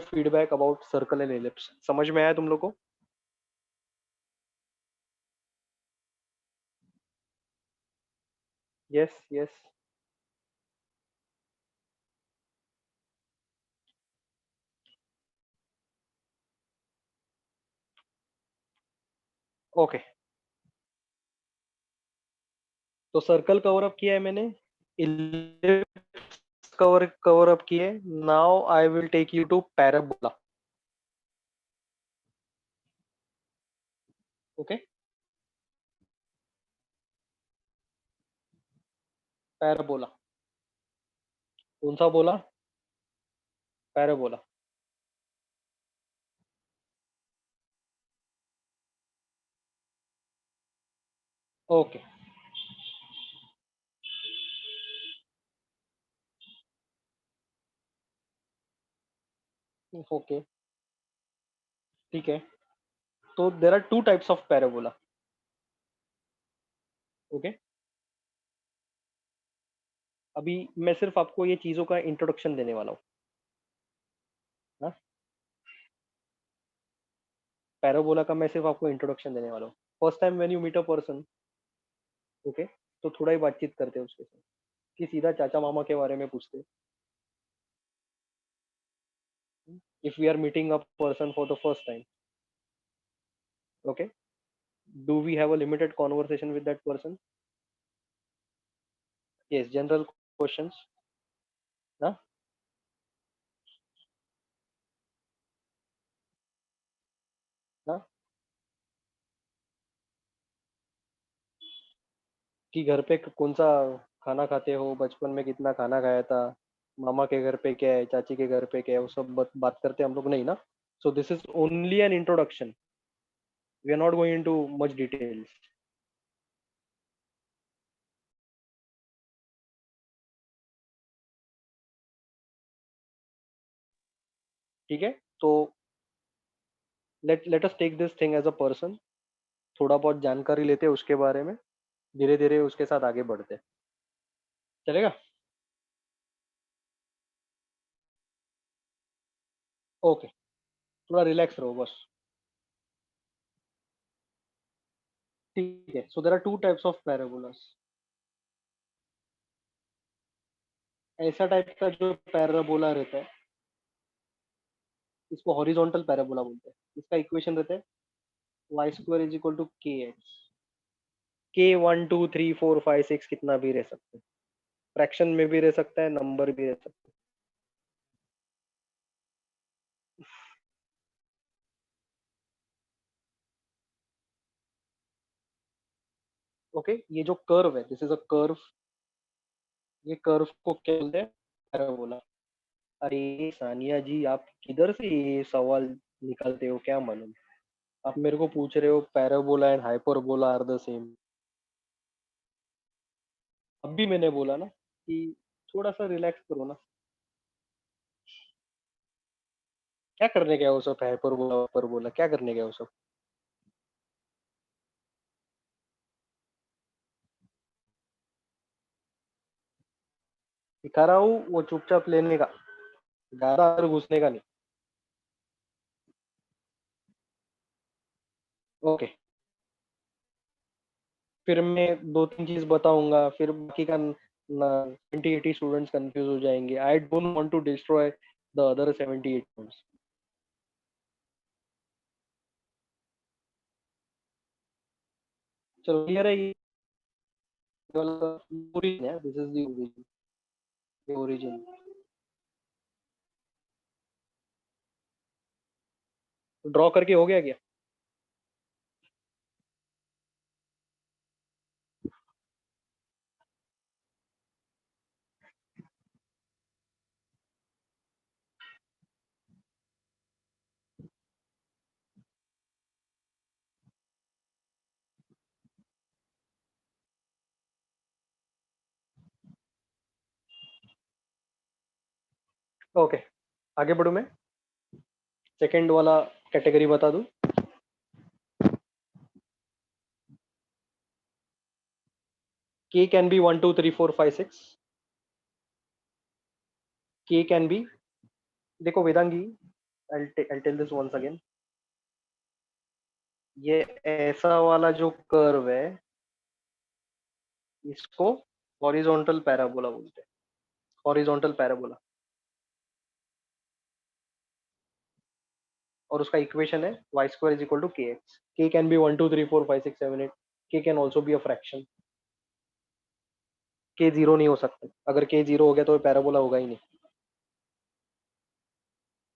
feedback about circle and ellipse. समझ में आया तुम लोग को? Yes yes. ओके, तो सर्कल कवर अप किया है मैंने, इलिप्स कवर अप किए। Now I will take you to parabola. Okay, parabola. कौन सा बोला? पैराबोला। ओके ओके, ठीक है। तो there are two types of parabola. Okay, अभी मैं सिर्फ आपको ये चीजों का इंट्रोडक्शन देने वाला हूँ। हाँ, पैराबोला का मैं सिर्फ आपको इंट्रोडक्शन देने वाला हूँ। First time when you meet a person, okay, तो थोड़ा ही बातचीत करते हैं उसके साथ, कि सीधा चाचा मामा के बारे में पूछते हैं। If we are meeting a person for the first time, okay, do we have a limited conversation with that person? Yes, general questions. हाँ, हाँ, कि घर पे कौन सा खाना खाते हो, बचपन में कितना खाना खाया था, मामा के घर पे क्या है, चाची के घर पे क्या है, वो सब बात करते हैं हम लोग, नहीं ना? So this is only an introduction, we are not going into much details. ठीक है, तो let us take this thing as a person, थोड़ा बहुत जानकारी लेते हैं उसके बारे में, धीरे धीरे उसके साथ आगे बढ़ते हैं। चलेगा? ओके, थोड़ा रिलैक्स रहो बस। ठीक है, so there are two types of parabolas. ऐसा टाइप का जो पैराबोला रहता है, इसको हॉरिजॉन्टल पैराबोला बोलते हैं। इसका इक्वेशन रहता है y square is equal to k x. K 1 2 3 4 5 6 कितना भी रह सकता है, फ्रैक्शन में भी रह सकता है, नंबर भी रह सकता है। ओके, ये जो कर्व है, दिस इज अ कर्व। ये कर्व को क्या बोलते हैं? पैराबोला। अरे सानिया जी, आप किधर से ये सवाल निकालते हो, क्या मालूम? आप मेरे को पूछ रहे हो parabola and hyperbola are the same. अब भी मैंने बोला ना कि थोड़ा सा रिलैक्स करो ना। क्या करने गया वो सब हाइपरबोला हाइपरबोला, क्या करने गया वो सब? दिखा रहा हूँ, वो चुपचाप लेने का, ज्यादा अंदर घुसने का नहीं। ओके, फिर मैं दो तीन चीज बताऊंगा, फिर बाकी का 70 80 स्टूडेंट्स कंफ्यूज हो जाएंगे। I don't want to destroy the other 78 students. चलो क्लियर है? ये वाला ओरिजिन है, this is the origin. Origin draw करके हो गया क्या? ओके, आगे बढ़ू मैं, सेकंड वाला कैटेगरी बता दूं। के कैन बी 1 2 3 4 5 6। के कैन बी, देखो Vedangi, I'll tell this once again। ये ऐसा वाला जो कर्व है, इसको हॉरिजॉन्टल पैराबोला बोलते हैं, हॉरिजॉन्टल पैराबोला। और उसका इक्वेशन है y square is equal to k x. K can be 1 2 3 4 5 6 7 8। K can also be a fraction. K zero नहीं हो सकता, अगर के जीरो हो गया तो पैराबोला होगा ही नहीं।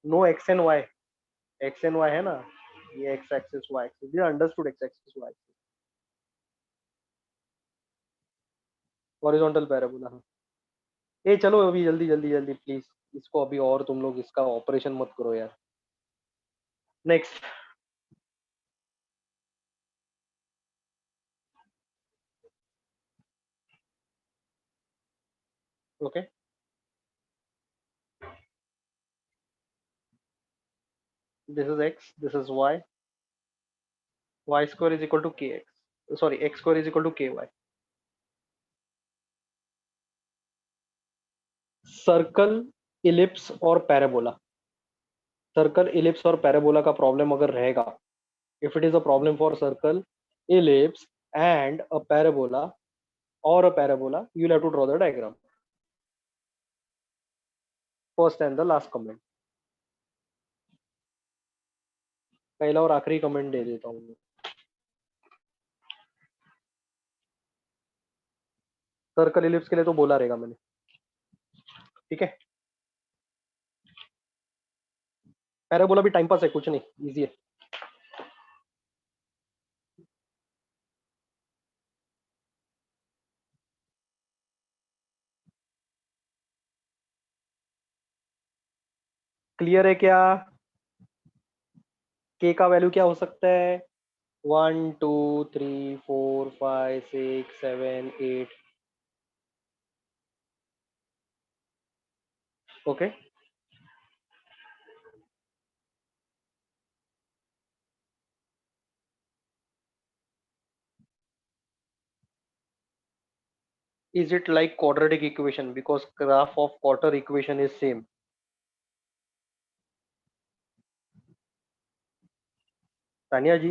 No x and y, x and y है ना, ये एक्स एक्सिस वाई एक्सिस, ये understood, x axis y axis, horizontal parabola. हाँ, ए चलो अभी जल्दी जल्दी जल्दी प्लीज, इसको अभी और तुम लोग इसका ऑपरेशन मत करो यार। Next. Okay, this is x, this is y, y square is equal to k x, sorry x square is equal to k y. Circle, ellipse और पैराबोला, सर्कल इलिप्स और पैराबोला का प्रॉब्लम अगर रहेगा, if it is a problem for circle, ellipse and a parabola or a parabola, you'll have to draw the diagram, first and the last comment। पहला और आखिरी कमेंट दे देता हूँ। सर्कल इलिप्स के लिए तो बोला रहेगा मैंने, ठीक है। पैराबोला भी टाइम पास है, कुछ नहीं, इजी है। क्लियर है क्या? के का वैल्यू क्या हो सकता है? 1 2 3 4 5 6 7 8। Okay, is it like quadratic equation because graph of quarter equation is same? Tania ji,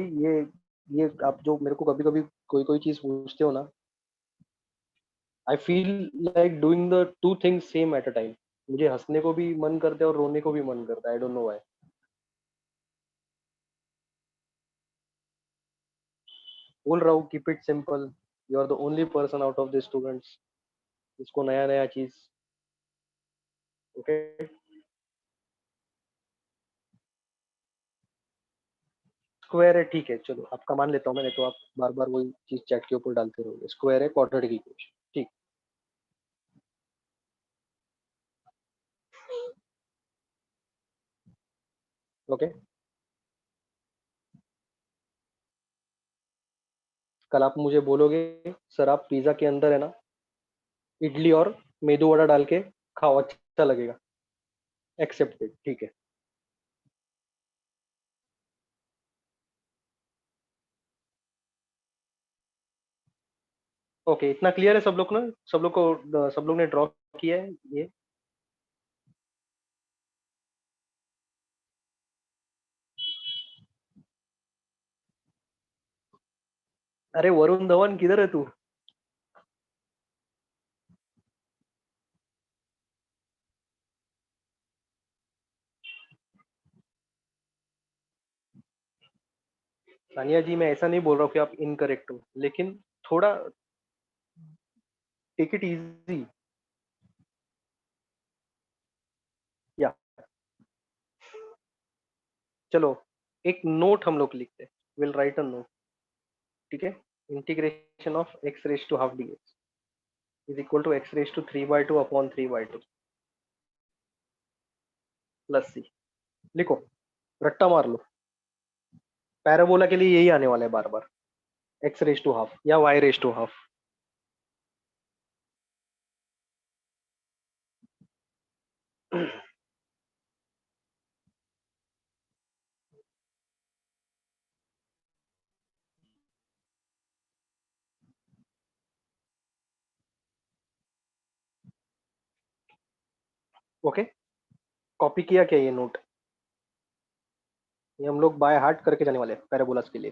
ये आप जो मेरे को कभी कभी कोई कोई चीज पूछते हो ना, I feel like doing the two things same at a time. मुझे हंसने को भी मन करता है और रोने को भी मन करता है, आई डोंट नो व्हाई। बोल रहा हूँ keep it simple, you are the only person out of the students जिसको नया नया चीज। ओके, स्क्वायर है, ठीक है, चलो आपका मान लेता हूँ मैंने, तो आप बार बार वही चीज चैट के ऊपर डालते रहोगे। स्क्वायर है, क्वाड्रेटिक इक्वेशन, ठीक। ओके, कल आप मुझे बोलोगे सर आप पिज्जा के अंदर है ना इडली और मेदू वड़ा डाल के खाओ, अच्छा लगेगा। एक्सेप्टेड, ठीक है। ओके, इतना क्लियर है सब लोग ना, सब लोग को, सब लोग ने ड्रॉ किया है ये? अरे वरुण धवन किधर है तू? सानिया जी, मैं ऐसा नहीं बोल रहा हूँ कि आप इनकरेक्ट हो, लेकिन थोड़ा टेक इट इजी। या चलो, एक नोट हम लोग लिखते हैं, विल राइट अ नोट, ठीक है। Integration of x raise to half d x is equal to x raise to 3/2 upon 3/2 plus c. लिखो, रट्टा मार लो, पैराबोला के लिए यही आने वाला है बार बार, एक्स रेज टू हाफ या y raise to half. Okay, copy किया क्या ये नोट? ये हम लोग बाय हार्ट करके जाने वाले हैं पैराबोलास के लिए।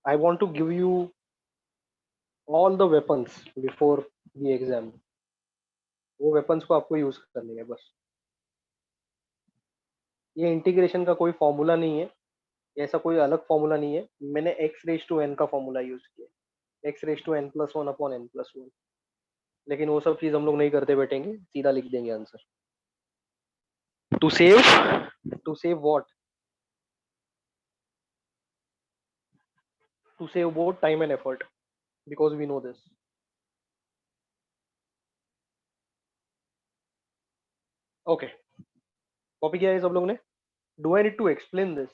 I want to give you all the weapons before the exam, वो वेपन्स को आपको यूज करनी है बस। ये इंटीग्रेशन का कोई फॉर्मूला नहीं है, ऐसा कोई अलग फॉर्मूला नहीं है, मैंने एक्स रेज टू एन का फॉर्मूला यूज किया, x raise to n plus one upon n plus one. लेकिन वो सब चीज हम लोग नहीं करते बैठेंगे, सीधा लिख देंगे answer. To save, to save what? To save both time and effort, because we know this. Okay, copy किया है सब लोग ने? Do I need to explain this?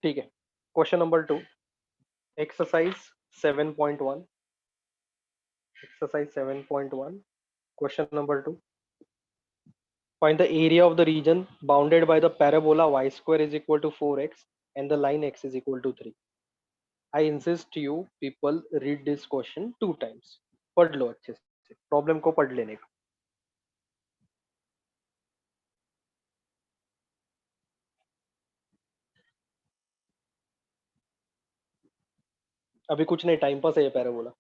ठीक है, question number 2, exercise 7.1, exercise 7.1, question number 2, find the area of the region bounded by the parabola y square is equal to 4x and the line x is equal to 3. I insist you people read this question 2 times. पढ़ लो अच्छे से, प्रॉब्लम को पढ़ लेने का। अभी कुछ नहीं, टाइम पास है ये पैराबोला।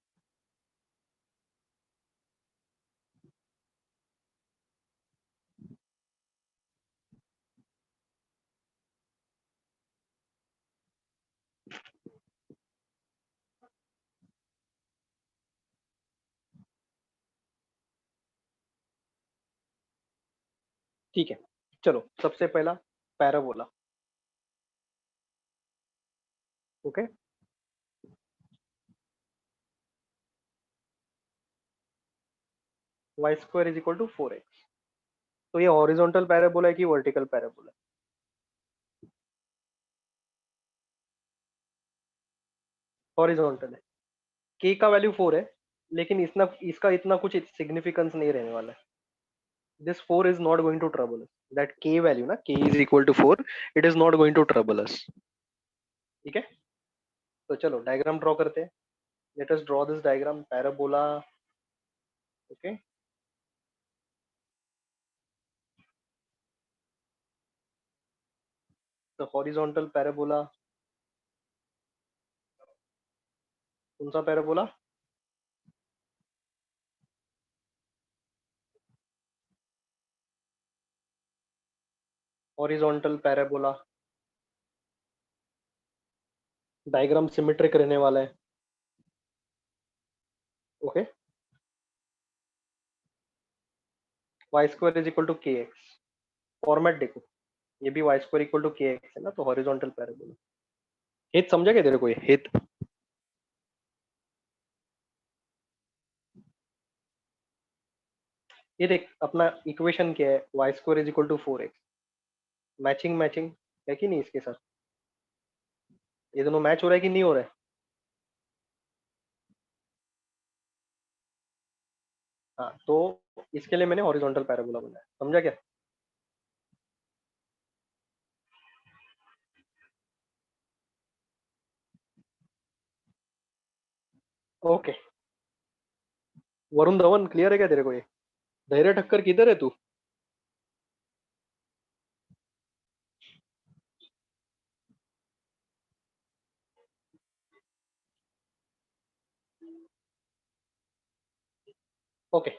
ठीक है, चलो सबसे पहला parabola. Okay, y square is equal to 4x। तो ये हॉरिजॉन्टल पैराबोला है कि वर्टिकल पैराबोला? हॉरिजॉन्टल है। k का वैल्यू 4 है, लेकिन इसका इतना कुछ सिग्निफिकेंस नहीं रहने वाला है। This 4 is not going to trouble us. That k value na, k is equal to 4, it is not going to trouble us. ठीक है, तो चलो डायग्राम ड्रॉ करते हैं। Let us draw this diagram, parabola. Okay, तो हॉरिजॉन्टल पैराबोला, कौन सा parabola? Horizontal parabola, diagram symmetric रहने वाला है। Okay, y square is equal to k x. Format देखो, ये भी y square equal to k x है ना, तो हॉरिजॉन्टल पैराबोला। हेत समझा क्या तेरे को? ये हेत, ये देख अपना इक्वेशन क्या है, y square is equal to 4x। Matching matching है कि नहीं इसके साथ? ये दोनों मैच हो रहा है कि नहीं हो रहा है? हाँ, तो इसके लिए मैंने हॉरिजॉन्टल पैराबोला बनाया, समझा क्या? ओके, वरुण धवन क्लियर है क्या तेरे को? ये धैर्य ठक्कर किधर है तू? ओके,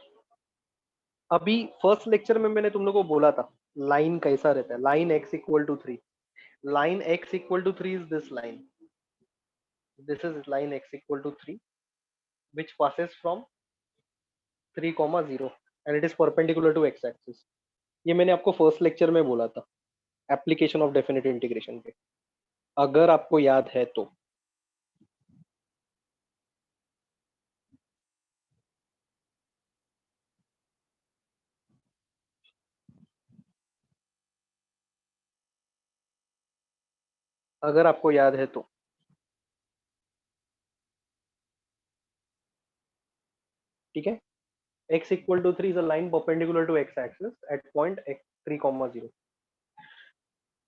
अभी फर्स्ट लेक्चर में मैंने तुम लोगों को बोला था लाइन कैसा रहता है, line x equal to 3। Line x equal to 3 is this line, this is line x equal to 3 which passes from 3,0 and it is perpendicular to x axis। ये मैंने आपको फर्स्ट लेक्चर में बोला था, एप्लीकेशन ऑफ डेफिनेट इंटीग्रेशन पे, अगर आपको याद है तो। अगर आपको याद है तो ठीक है, x equal to 3 is a line perpendicular to x axis at point x 3,0।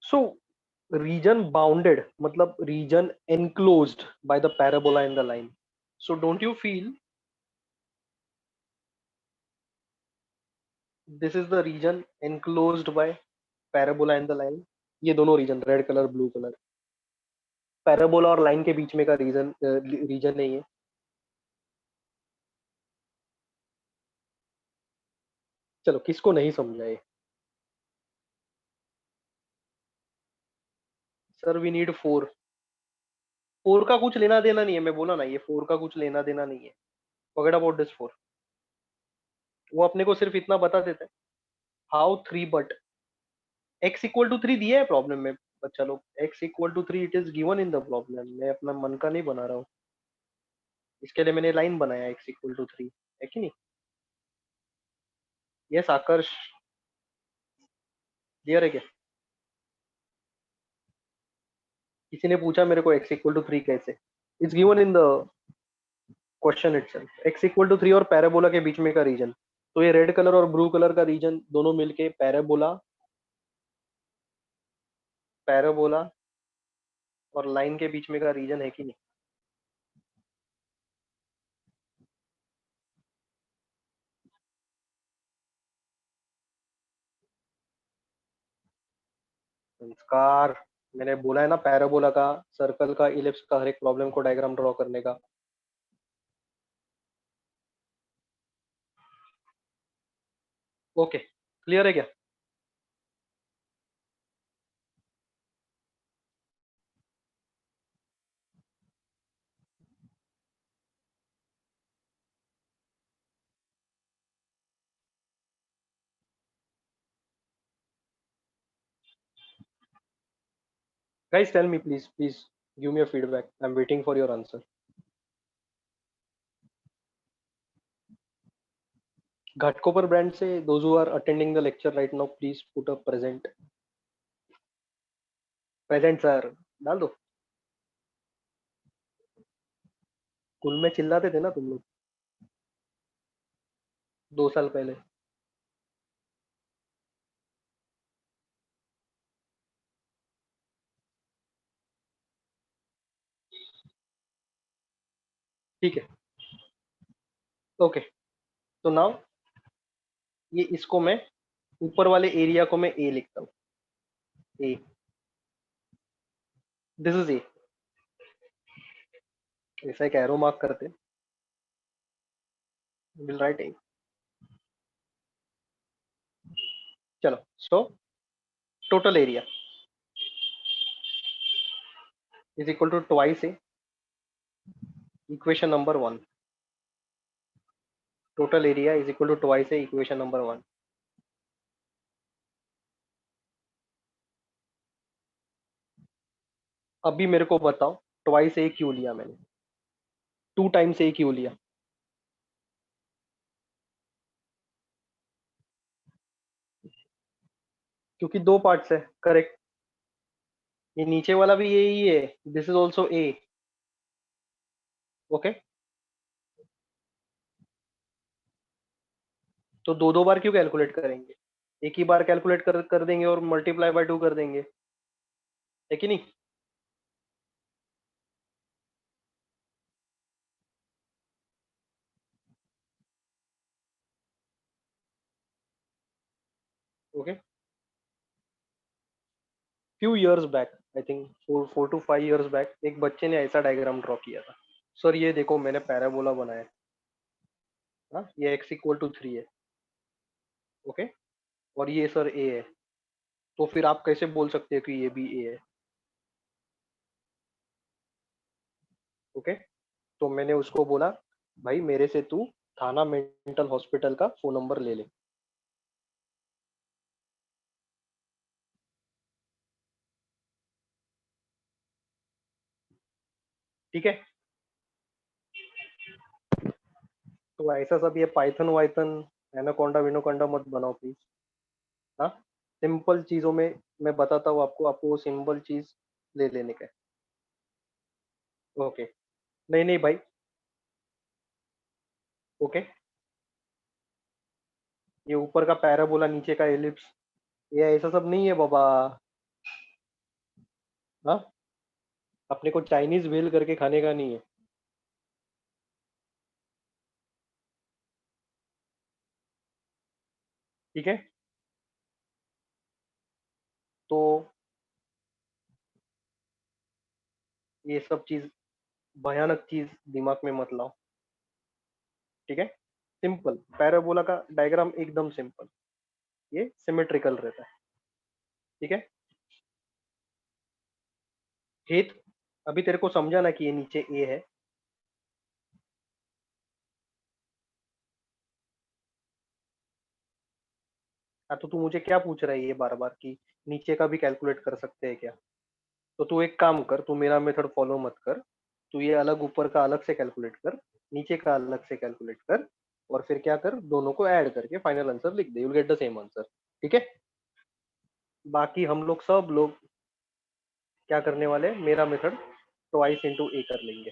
so region bounded मतलब region enclosed by the parabola in the line. So don't you feel this is the region enclosed by parabola in the line? ये दोनों region, red colour blue colour, parabola और लाइन के बीच में का रीजन नहीं है। चलो किसको नहीं समझा ये? Sir we need four. Four का कुछ लेना देना नहीं है, मैं बोला ना, ये फोर का कुछ लेना देना नहीं है। Forget about this four. वो अपने को सिर्फ इतना बता देते हैं, how three but x equal to three दिया है प्रॉब्लम में। बच्चा लोग, x equal to three it is given in the problem, मैं अपना मन का नहीं बना रहा हूँ। इसके लिए मैंने लाइन बनाया एक्स इक्वल टू थ्री, है कि नहीं? यस आकर्ष, क्लियर है क्या? किसी ने पूछा मेरे को एक्स इक्वल टू थ्री कैसे, it's given in the question itself, x equal to three और पैराबोला के बीच में का रीजन। तो ये रेड कलर और ब्लू कलर का रीजन दोनों मिलके पैराबोला, पैराबोला और लाइन के बीच में का रीजन है कि नहीं? संस्कार, मैंने बोला है ना पैराबोला का, सर्कल का, इलिप्स का, हर एक प्रॉब्लम को डायग्राम ड्रॉ करने का। ओके, क्लियर है क्या? Guys tell me please, please give me a feedback, I am waiting for your answer. Ghatkopar branch से those who are attending the lecture right now please put a present. Present sir डाल दो। स्कूल में चिल्लाते थे ना तुम लोग 2 साल पहले। ठीक है, ओके। तो नाउ ये इसको मैं, ऊपर वाले एरिया को मैं ए लिखता हूँ, ए, दिस इज ए। ऐसा एक एरो मार्क करते, विल राइट ए। चलो, so total area is equal to twice a, equation number one. Total area is equal to twice a, equation number one. अभी मेरे को बताओ ट्वाइस ए क्यों लिया मैंने, टू टाइम्स ए क्यों लिया? क्योंकि दो पार्ट्स है, करेक्ट। ये नीचे वाला भी ए ही है, this is also a. Okay, तो दो दो बार क्यों कैलकुलेट करेंगे? एक ही बार कैलकुलेट कर देंगे और मल्टीप्लाई बाय टू कर देंगे, है कि नहीं? Okay, few years back, I think 4 to 5 years back, एक बच्चे ने ऐसा डायग्राम ड्रॉ किया था। सर ये देखो मैंने पैराबोला बनाया, हाँ ये एक्स इक्वल टू थ्री है, ओके, और ये सर ए है, तो फिर आप कैसे बोल सकते हो कि ये भी ए है? ओके, तो मैंने उसको बोला भाई मेरे से तू थाना मेंटल हॉस्पिटल का फोन नंबर ले ले। ठीक है, तो ऐसा सब ये पाइथन वाइथन एनाकोंडा विनोकोंडा मत बनाओ प्लीज। हाँ, सिंपल चीजों में मैं बताता हूँ आपको, आपको वो सिंपल चीज ले लेने का है। ओके, नहीं नहीं भाई, ओके, ये ऊपर का पैराबोला नीचे का एलिप्स, ये ऐसा सब नहीं है बाबा। हाँ, अपने को चाइनीज भेल करके खाने का नहीं है। ठीक है, तो ये सब चीज, भयानक चीज दिमाग में मत लाओ। ठीक है, सिंपल पैराबोला का डायग्राम एकदम सिंपल, ये सिमेट्रिकल रहता है। ठीक है, हेत, अभी तेरे को समझा ना कि ये नीचे ए है। हाँ, तो तू मुझे क्या पूछ रहा है ये बार बार कि नीचे का भी कैलकुलेट कर सकते हैं क्या? तो तू एक काम कर, तू मेरा मेथड फॉलो मत कर, तू ये अलग ऊपर का अलग से कैलकुलेट कर, नीचे का अलग से कैलकुलेट कर, और फिर क्या कर, दोनों को ऐड करके फाइनल आंसर लिख दे, you will get the same answer. ठीक है, बाकी हम लोग सब लोग क्या करने वाले हैं, मेरा मेथड ट्वाइस इंटू ए कर लेंगे।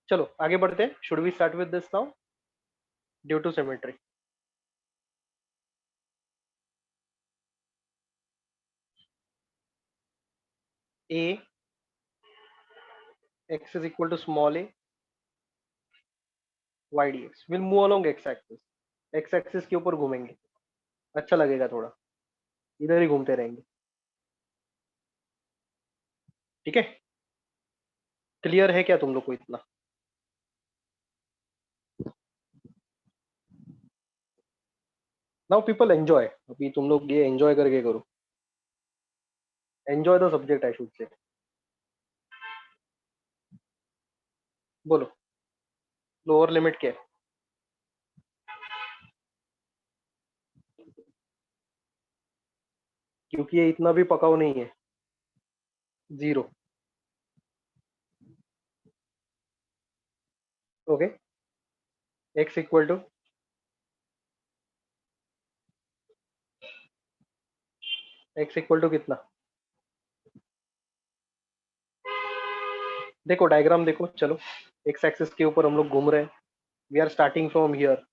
चलो आगे बढ़ते हैं, should we start with this now, due to symmetry. A x is equal to small a y dx will move along x axis, x axis के ऊपर घूमेंगे, अच्छा लगेगा थोड़ा, इधर ही घूमते रहेंगे। ठीक है, क्लियर है क्या तुम लोग को इतना? नाउ पीपल एंजॉय, अभी तुम लोग ये एंजॉय करके करो, enjoy the subject I should say. बोलो, लोअर लिमिट क्या है? क्योंकि ये इतना भी पकाऊ नहीं है, zero. Okay, x equal to, x equal to कितना? देखो डायग्राम देखो, चलो एक्स एक्सिस के ऊपर हम लोग घूम रहे हैं, we are starting from here.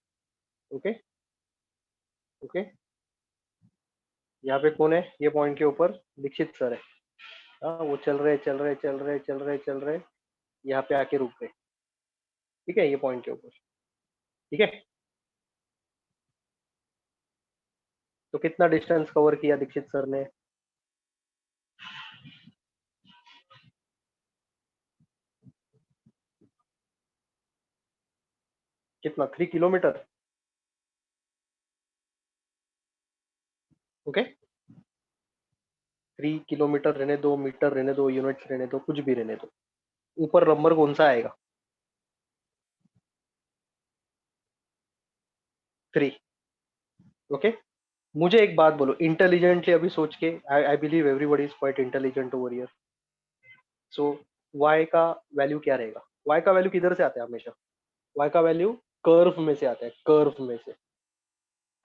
Okay, okay, यहाँ पे कौन है, ये पॉइंट के ऊपर दीक्षित सर है। हाँ, वो चल रहे चल रहे चल रहे चल रहे चल रहे, यहाँ पे आके रुक गए। ठीक है, ये पॉइंट के ऊपर। ठीक है, तो कितना डिस्टेंस कवर किया दीक्षित सर ने? कितना, 3 किलोमीटर? ओके, 3 किलोमीटर रहने दो, मीटर रहने दो, यूनिट्स रहने दो, कुछ भी रहने दो, ऊपर नंबर कौन सा आएगा? 3। ओके, मुझे एक बात बोलो इंटेलिजेंटली अभी सोच के, I I believe everybody is quite intelligent over here. So y का वैल्यू क्या रहेगा? y का वैल्यू किधर से आता है हमेशा? y का वैल्यू कर्व में से आता है, कर्व में से।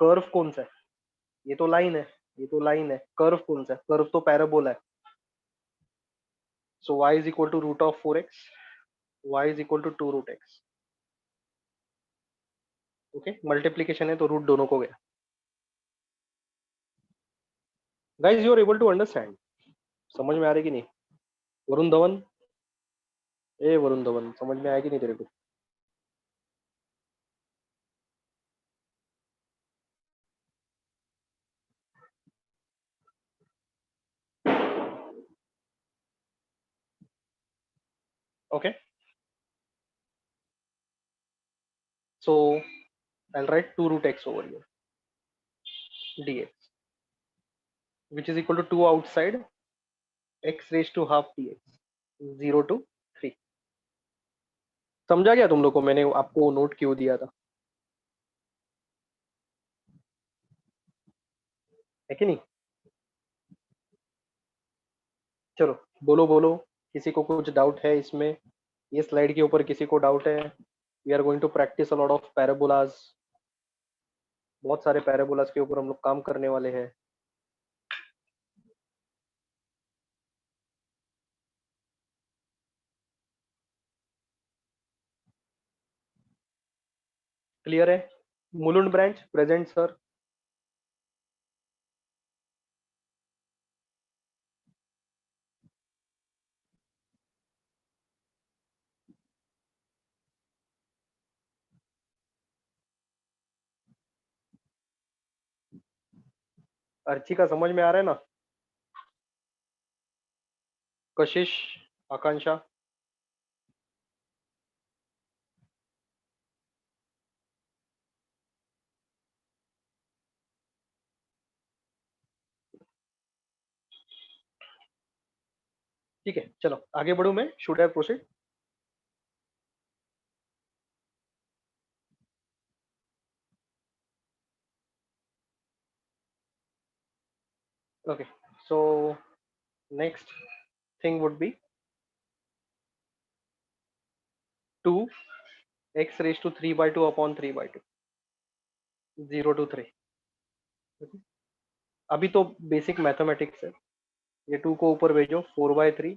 कर्व कौन सा है? ये तो लाइन है, ये तो लाइन है, कर्व कौन सा है? कर्व तो पैराबोला है। So y is equal to root of 4x, y is equal to 2 root x। Okay, multiplication है तो रूट दोनों को गया। Guys you are able to understand? समझ में आ रही कि नहीं? वरुण धवन, ए वरुण धवन, समझ में आया कि नहीं तेरे को? Okay, so I'll write 2 root x over here, dx, which is equal to 2 outside, x raised to half dx, 0 to 3। समझा गया तुम लोग को मैंने आपको नोट क्यों दिया था? है कि नहीं? चलो बोलो बोलो, किसी को कुछ डाउट है इसमें? ये स्लाइड के ऊपर किसी को डाउट है? We are going to practice a lot of parabolas, बहुत सारे पैराबोलास के ऊपर हम लोग काम करने वाले हैं। क्लियर है? Mulund branch present sir. Archika समझ में आ रहा है ना. कशिश, आकांक्षा. ठीक है चलो आगे बढ़ू मैं. Should I proceed. Okay, so next thing would be 2 x raised to 3 by 2 upon 3 by 2. 0 to 3. Okay. अभी तो बेसिक मैथमेटिक्स है. ये 2 को ऊपर भेजो. 4/3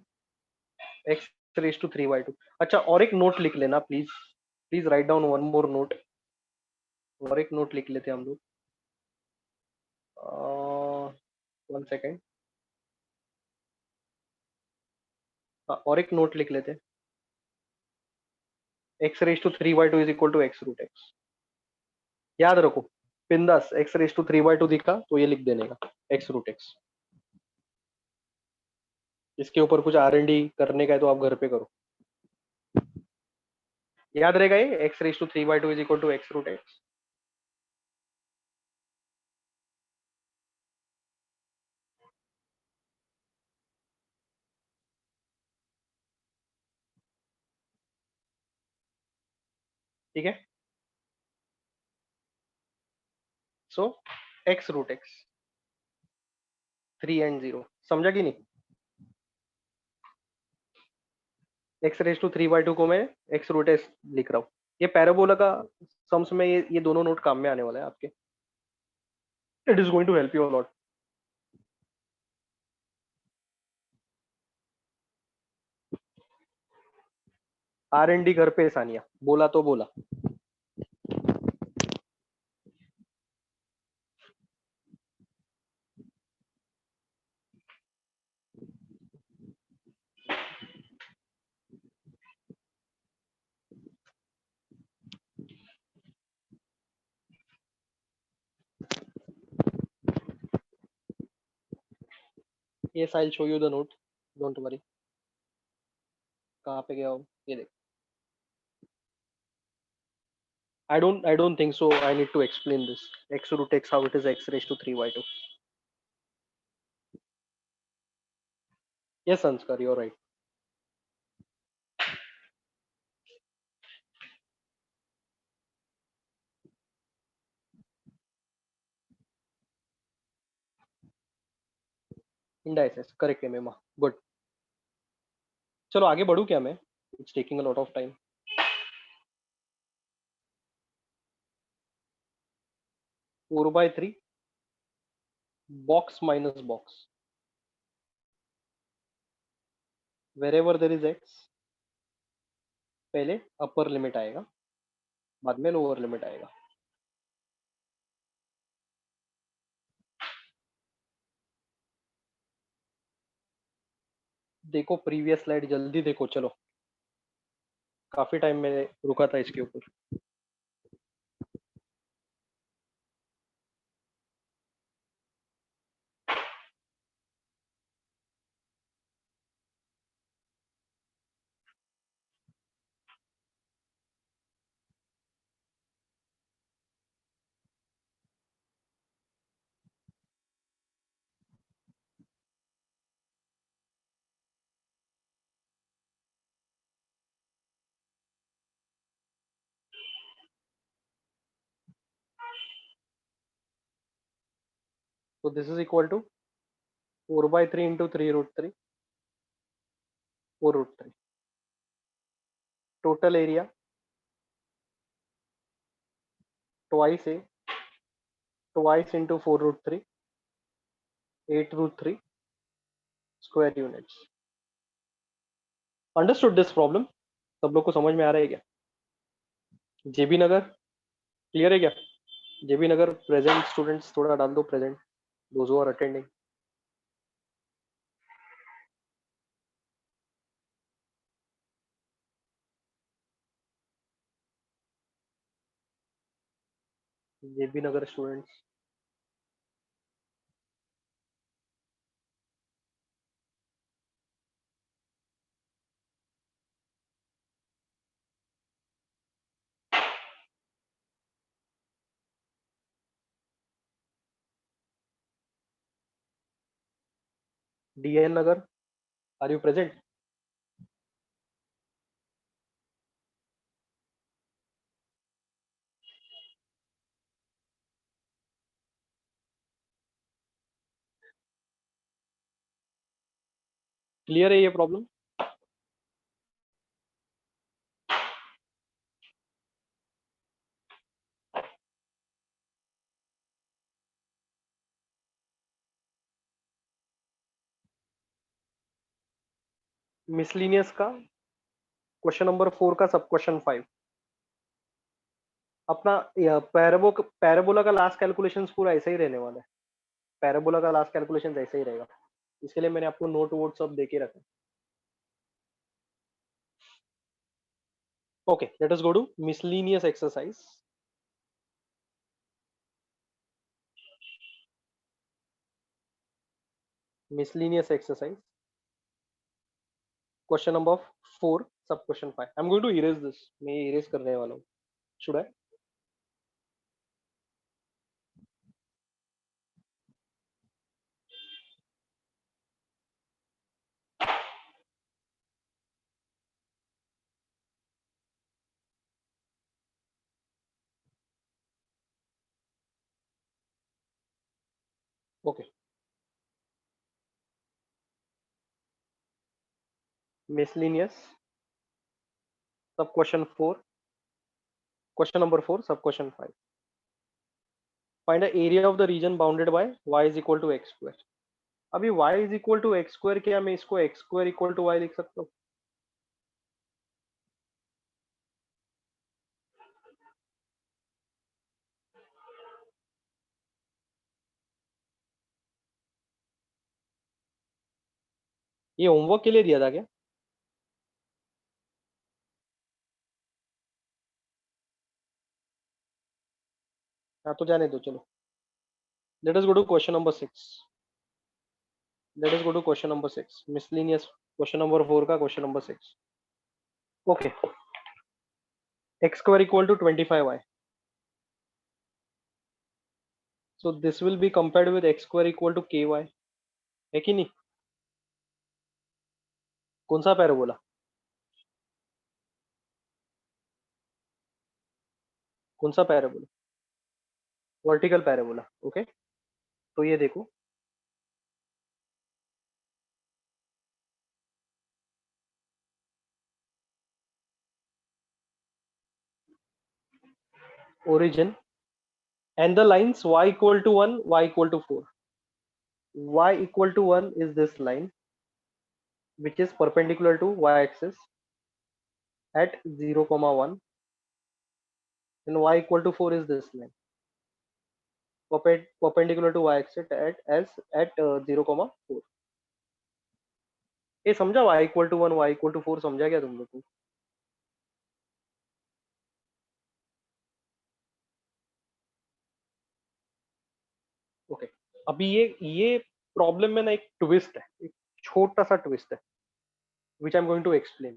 x raised to 3/2. अच्छा और एक नोट लिख लेना please. Please write down one more note. और एक नोट लिख लेते हैं हम लोग. One second. और एक नोट लिख लेते हैं. x raised to 3/2 is equal to x root x. याद रखो. पिंदास x raised to 3/2 दिखा तो ये लिख देने का x root x. इसके ऊपर कुछ R&D करने का है तो आप घर पे करो. याद रहेगा ये x raised to 3/2 is equal to x root x. ठीक है. सो x root x 3 and 0 समझा कि नहीं. x raised to 3/2 को मैं x root x लिख रहा हूँ. ये पैराबोला का सम्स में ये दोनों नोट काम में आने वाला है आपके. It is going to help you a lot. R&D घर पे सानिया. बोला तो बोला. Yes, I'll show you the note. Don't worry. कहाँ पे गया हो ये देख. I don't think so. I need to explain this. X root x how it is x raised to 3/2. Yes, Sanskar, you're right. Indices correct है मेमा. Good. चलो आगे बढ़ू क्या मैं. It's taking a lot of time. 4/3 box minus box. Wherever there is x पहले अपर लिमिट आएगा बाद में लोअर लिमिट आएगा. देखो प्रीवियस स्लाइड जल्दी देखो. चलो काफी टाइम में रुका था इसके ऊपर. So this is equal to 4/3 into 3 root 3 4 root 3. Total area twice a twice into 4 root 3 8 root 3 square units. Understood this problem? सब लोग को समझ में आ रहा है क्या. जेबी नगर क्लियर है क्या. जेबी नगर प्रेजेंट स्टूडेंट्स थोड़ा डाल दो, present those who are attending. JB Nagar students. DN Nagar, are you present? Clear है ये प्रॉब्लम? मिसलिनियस का क्वेश्चन नंबर 4 का सब क्वेश्चन 5 अपना पैराबोला का लास्ट कैलकुलेशन पूरा ऐसा ही रहने वाला है। पैराबोला का लास्ट कैलकुलेशन ऐसा ही रहेगा, इसके लिए मैंने आपको नोट वोट सब दे के रखा। Okay, let us go to miscellaneous exercise. Miscellaneous exercise question number 4 sub question 5। I am going to erase this, मैं इरेज करने वाला हूँ। Should I? Okay, miscellaneous sub question 4, question number 4 sub question 5। Find the area of the region bounded by y is equal to x square. अभी y is equal to x square, क्या मैं इसको x square equal to y लिख सकता हूँ? ये होमवर्क के लिए दिया था क्या? हाँ तो जाने दो, चलो। Let us go to question number 6। Let us go to question number 6, miscellaneous question number 4 का question number 6। Okay, x square equal to 25y, so this will be compared with x square equal to ky, है कि नहीं? कौन सा पैराबोला? कौन सा पैराबोला? Vertical parabola. ओके, तो ये देखो, origin and the lines y equal to 1, y equal to 4. Y equal to 1 is this line which is perpendicular to y axis at 0 comma 1, and y equal to 4 is this line perpendicular to y axis at 0 comma 4. ये समझा? y equal to 1, y equal to 4 समझा क्या तुम लोग को? ओके, अभी ये प्रॉब्लम में ना एक ट्विस्ट है, एक छोटा सा ट्विस्ट है which I am going to explain.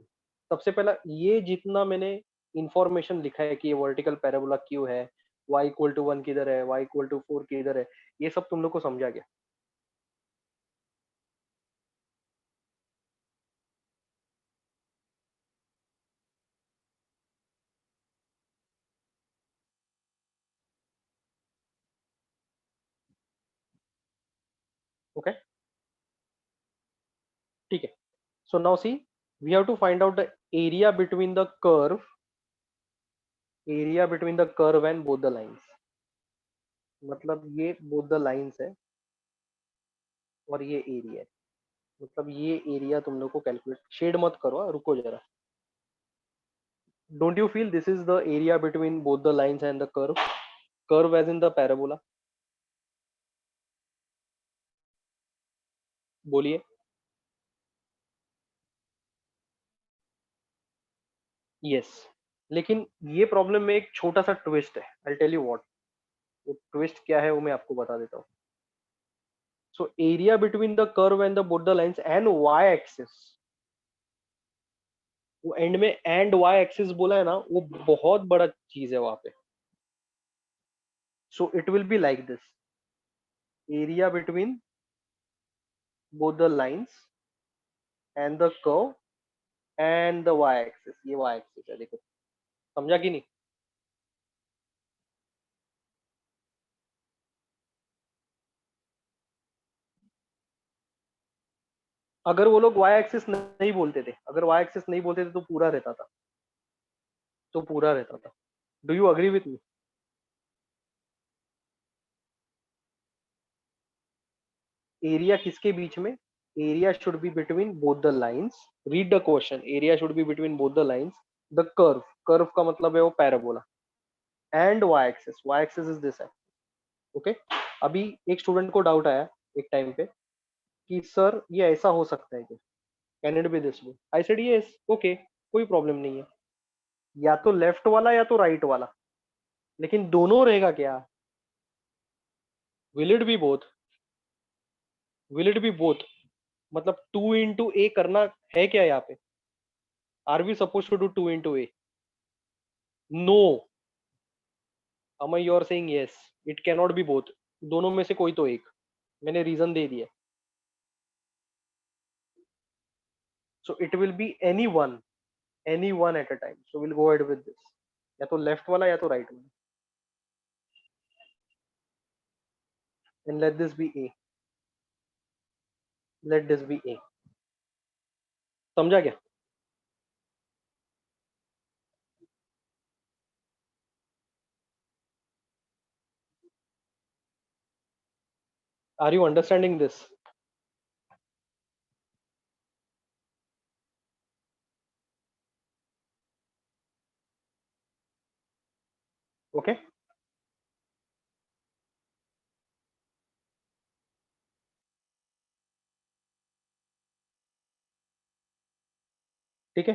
सबसे पहला, ये जितना मैंने इंफॉर्मेशन लिखा है कि ये वर्टिकल पैराबोला क्यों है, y इक्वल टू 1 किधर है, y इक्वल टू 4 किधर है, ये सब तुम लोग को समझा गया? ओके, ठीक है। So now see, we have to find out the area between the curve, area between the curve and both the lines. मतलब ये बोथ द लाइंस है और ये एरिया है, मतलब ये एरिया तुम लोग को कैलकुलेट, शेड मत करो, रुको जरा। Don't you feel this is the area between both the lines and the curve? curve as in the parabola? बोलिए. Yes. लेकिन ये प्रॉब्लम में एक छोटा सा ट्विस्ट है. I'll tell you what. वो ट्विस्ट क्या है वो मैं आपको बता देता हूँ. So area between the curve and the both the lines and y-axis, वो एंड में एंड y-axis बोला है ना, वो बहुत बड़ा चीज है वहां पे. So it will be like this. Area between both the lines and the curve and the y-axis. ये y-axis है, देखो. समझा कि नहीं? अगर वो लोग वाई एक्सिस नहीं बोलते थे, अगर वाई एक्सिस नहीं बोलते थे तो पूरा रहता था, तो पूरा रहता था. Do you agree with me? Area किसके बीच में? Area should be between both the lines. Read the question. Area should be between both the lines. The curve, curve का मतलब है वो parabola. And y axis, y axis is this है. ओके. अभी एक स्टूडेंट को डाउट आया एक टाइम पे कि सर ये ऐसा हो सकता है क्या? Can it be this way? I said yes. Okay, कोई प्रॉब्लम नहीं है. या तो लेफ्ट वाला या तो राइट वाला, लेकिन दोनों रहेगा क्या? Will it be both? Will it be both? मतलब 2 इंटू ए करना है क्या यहाँ पे? Are we suppose to do 2 into A? No. Amay, you are saying yes. It can not be both. दोनों में से कोई तो एक. मैंने रीजन दे दिया. So it will be any one at a time. So will go ahead with this. या तो लेफ्ट वाला या तो राइट वाला. And let this be a. Let this be a. समझा क्या? Are you understanding this? Okay. ठीक है.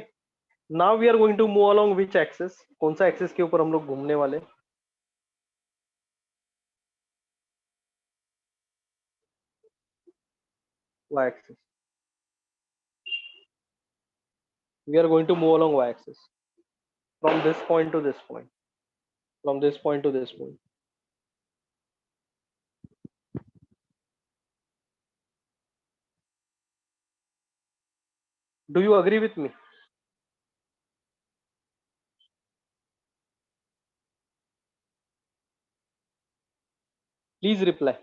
Now we are going to move along which axis? कौन सा एक्सिस के ऊपर हम लोग घूमने वाले? Y axis. We are going to move along y-axis from this point to this point, from this point to this point. Do you agree with me? Please reply.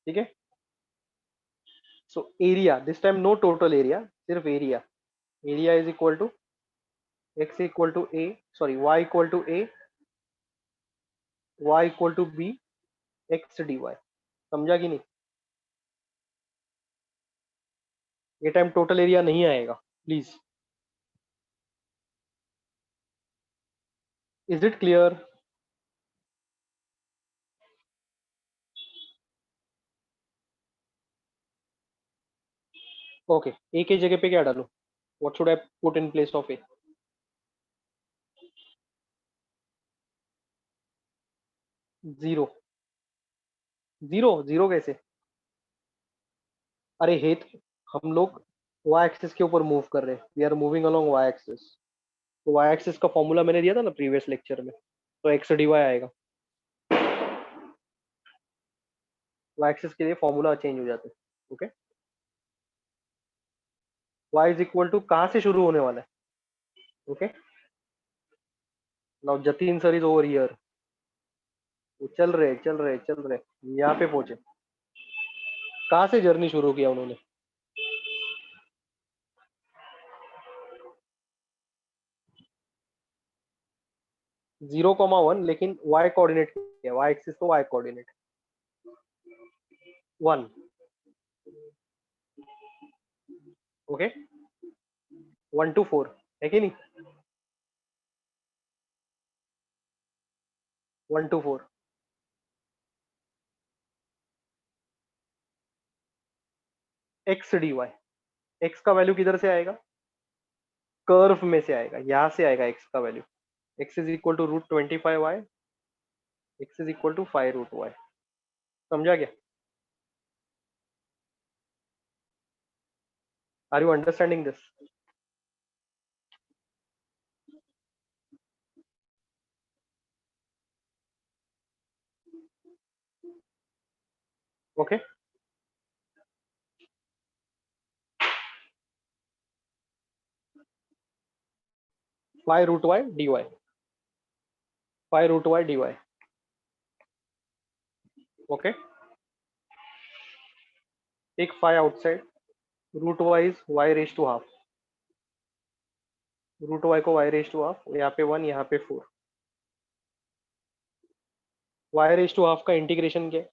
ठीक है. So area, this time no total area, सिर्फ area. Area is equal to x equal to a, sorry, y equal to a, y equal to b, x dy. समझा कि नहीं? ये टाइम टोटल एरिया नहीं आएगा, please. Is it clear? Okay. A की जगह पे क्या डालूं? What should I put in place of a? Zero. Zero? Zero कैसे? अरे हेत, हम लोग y एक्सिस के ऊपर मूव कर रहे हैं. We are moving along y axis. तो y एक्सिस का फॉर्मूला मैंने दिया था ना प्रीवियस लेक्चर में, तो x dy आएगा. y एक्सिस के लिए फॉर्मूला चेंज हो जाते हैं. Okay. y is equal to कहां से शुरू होने वाला है? Okay. Now Jatin sir is over here. वो चल रहे यहाँ पे पहुंचे. कहां से जर्नी शुरू किया उन्होंने? 0,1, लेकिन y कोऑर्डिनेट क्या है? y एक्सिस तो y कोऑर्डिनेट 1. ओके. 1 to 4 है कि नहीं? 1 to 4 x d y. X का वैल्यू किधर से आएगा? कर्व में से आएगा, यहां से आएगा एक्स का value. X is equal to √25y, x is equal to 5 √y। समझा क्या? Are you understanding this? Okay, 5 √y dy, 5 √y dy। Okay, take 5 outside, √y is y raise to half, √y को y रेज टू हाफ, यहाँ पे 1, यहाँ पे 4। y रेज टू हाफ का इंटीग्रेशन क्या है?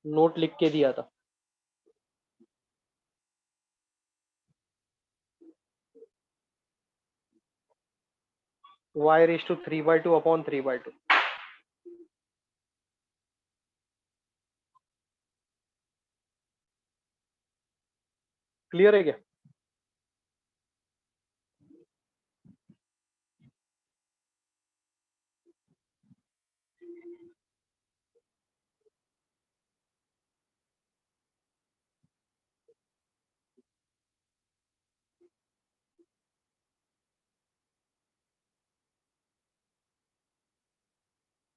नोट लिख के दिया था। y raise to 3/2 upon 3/2। Clear है क्या?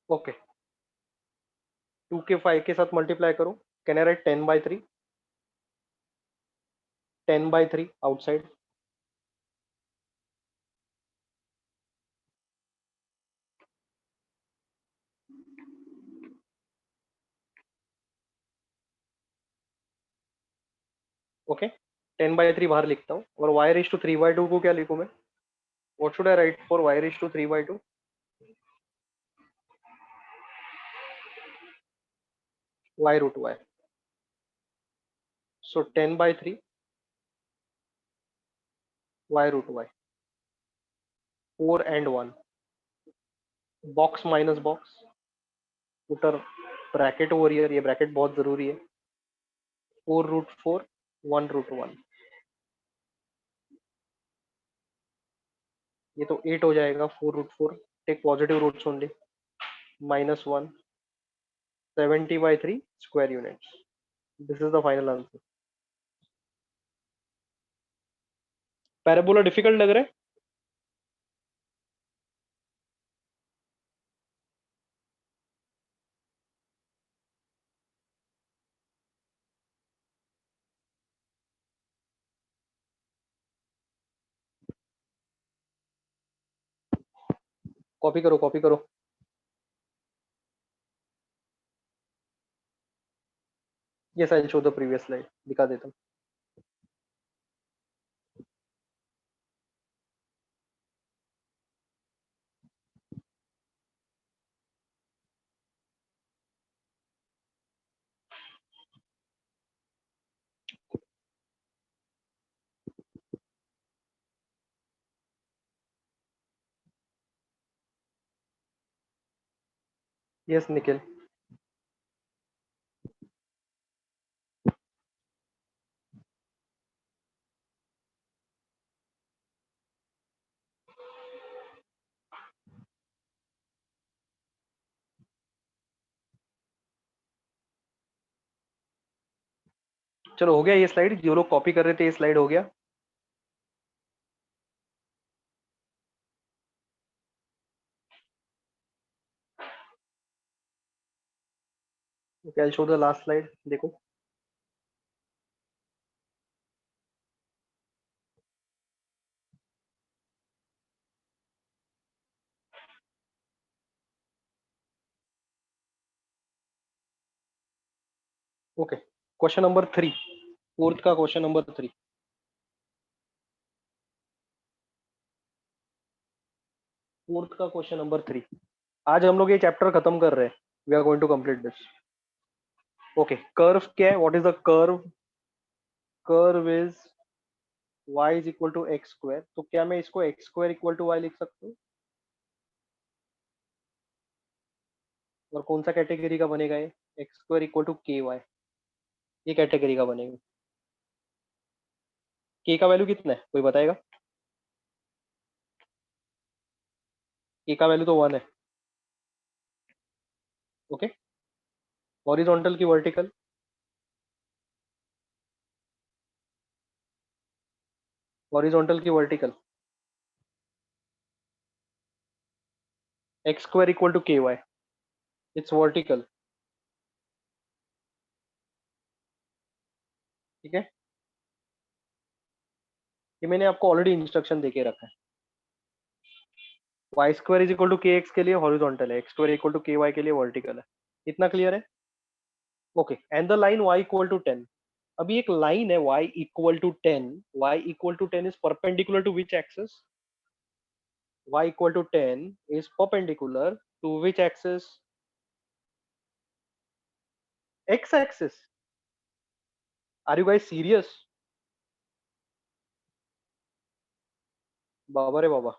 ओके, 2 के 5 के साथ मल्टीप्लाई करो। Can I right 10/3? 10/3 outside. Okay, 10/3 बाहर लिखता हूँ, और y रेज टू 3/2 को क्या लिखूं मैं? What should I write for y raise to 3/2? y√y। So 10/3 y√y, 4 and 1, box minus box, put a bracket over here, ये ब्रैकेट बहुत जरूरी है। 4 √4, 1 √1, ये तो 8 हो जाएगा। 4 √4, take positive roots only, -1, 70/3 square units. This is the final answer. Parabola difficult लग रहा है? कॉपी करो, कॉपी करो। Yes, I will show the previous slide, दिखा देता हूँ। यस निखिल। चलो, हो गया ये स्लाइड? जो लोग कॉपी कर रहे थे, ये स्लाइड हो गया? Okay, I will show the last slide, देखो। ओके, क्वेश्चन नंबर 3, फोर्थ का क्वेश्चन नंबर 3। फोर्थ का क्वेश्चन नंबर 3। आज हम लोग ये चैप्टर खत्म कर रहे हैं। We are going to complete this. Okay, curve क्या है? What is the curve? Curve is y is equal to x square, तो क्या मैं इसको x square equal to y लिख सकता हूँ? और कौन सा कैटेगरी का बनेगा ये? X square equal to k Y, ये कैटेगरी का बनेगा। के का वैल्यू कितना है, कोई बताएगा? के का वैल्यू तो 1 है। ओके, हॉरिजॉन्टल की वर्टिकल, हॉरिजॉन्टल की vertical, x square equal to k y, it's vertical. ठीक है, ये मैंने आपको ऑलरेडी इंस्ट्रक्शन देके रखा है। Y square is equal to k x के लिए हॉरिजॉन्टल है, x square equal to k y के लिए वर्टिकल है। इतना क्लियर है? Okay, and the line y equal to 10। अभी एक लाइन है y equal to 10, y equal to 10 is perpendicular to which axis? y equal to 10 is perpendicular to which axis? x axis. Are you guys serious? बाबा रे बाबा।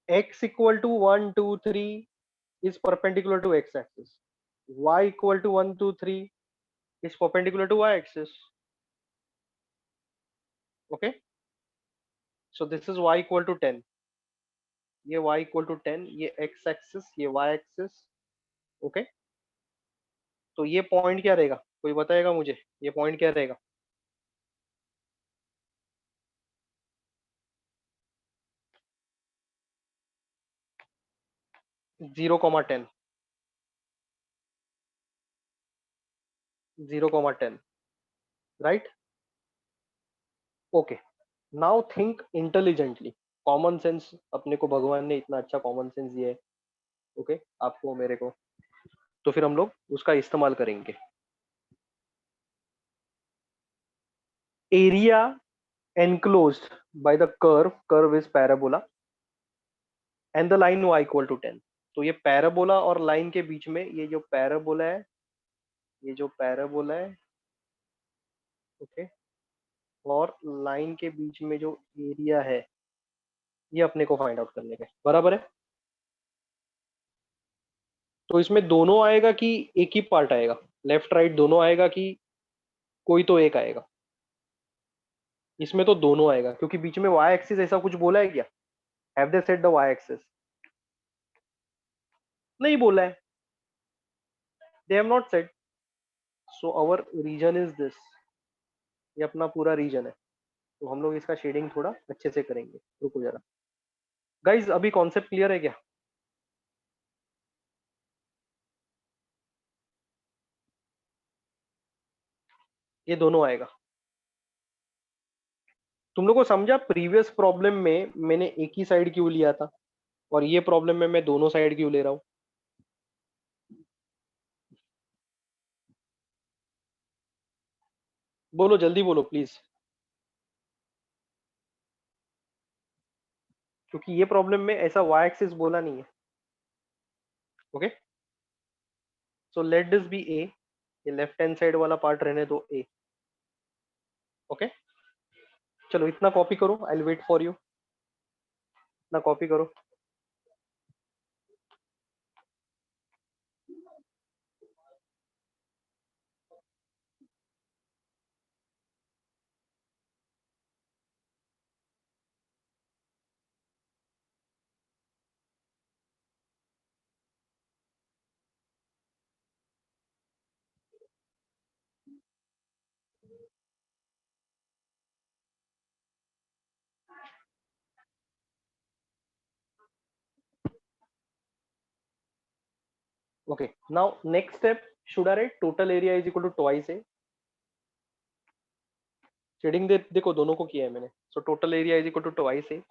x equal to 1 2 3 is perpendicular to x axis, y equal to 1 2 3 is perpendicular to y axis. Okay, so this is y equal to 10, ये y equal to 10, ये x axis, ये y axis. Okay, तो ये पॉइंट क्या रहेगा, कोई बताएगा मुझे? ये पॉइंट क्या रहेगा? 0,10, 0,10, right? Okay, now think intelligently. Common sense अपने को भगवान ने इतना अच्छा कॉमन सेंस दिया है, ओके, आपको मेरे को, तो फिर हम लोग उसका इस्तेमाल करेंगे। Area enclosed by the curve is parabola and the line y equal to 10। तो ये पैराबोला और लाइन के बीच में, ये जो पैराबोला है, ये जो पैराबोला है, ओके, और लाइन के बीच में जो एरिया है, ये अपने को फाइंड आउट करने का है, बराबर है? तो इसमें दोनों आएगा कि एक ही पार्ट आएगा? लेफ्ट राइट दोनों आएगा कि कोई तो एक आएगा? इसमें तो दोनों आएगा, क्योंकि बीच में y एक्सिस ऐसा कुछ बोला है क्या? Have they said the y axis? नहीं बोला है, they have not said. So our reason is this, ये अपना पूरा रीजन है। तो हम लोग इसका शेडिंग थोड़ा अच्छे से करेंगे, रुको जरा। गाइज अभी कॉन्सेप्ट क्लियर है क्या? ये दोनों आएगा। तुम लोग को समझा? प्रीवियस प्रॉब्लम में मैंने एक ही साइड क्यों लिया था, और ये प्रॉब्लम में मैं दोनों साइड क्यों ले रहा हूँ? बोलो, जल्दी बोलो प्लीज, क्योंकि ये प्रॉब्लम में ऐसा y एक्सिस बोला नहीं है। Okay, so let this be a, ये लेफ्ट हैंड साइड वाला पार्ट रहने दो a। ओके, चलो इतना कॉपी करो, I will wait for you. इतना कॉपी करो। Okay, now next step, should I write total area is equal to twice a? Shading देखो दोनों को किया है मैंने, so total area is equal to twice a.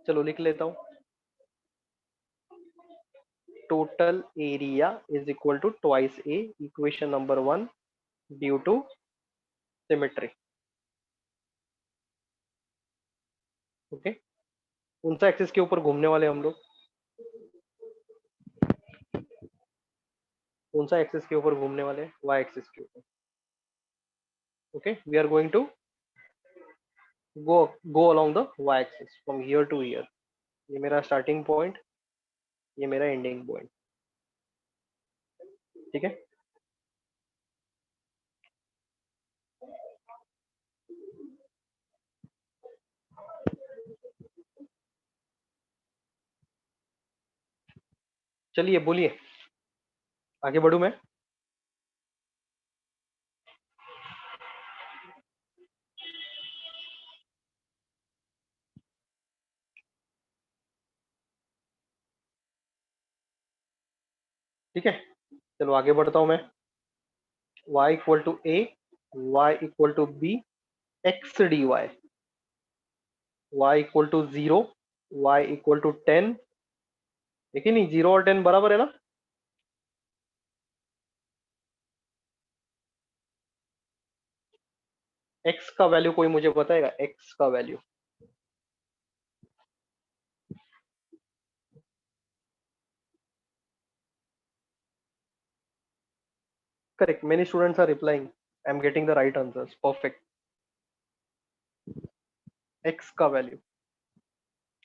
चलो लिख लेता हूँ, total area is equal to twice a, equation number 1, due to symmetry। Okay, कौन सा एक्सिस के ऊपर घूमने वाले हम लोग? कौन सा एक्सिस के ऊपर घूमने वाले हैं? वाई एक्सिस के ऊपर। Okay, we are going to go go along the y axis from here to here. ये मेरा स्टार्टिंग पॉइंट, ये मेरा एंडिंग पॉइंट। ठीक है, चलिए बोलिए, आगे बढ़ू मैं? ठीक है, चलो आगे बढ़ता हूं मैं। y equal to a, y equal to b, x d y, y equal to 0, y equal to 10। देखिए नहीं, 0 और 10 बराबर है ना? x का वैल्यू कोई मुझे बताएगा? x का वैल्यू? Correct, many students are replying, I am getting the right answers, perfect. x का वैल्यू,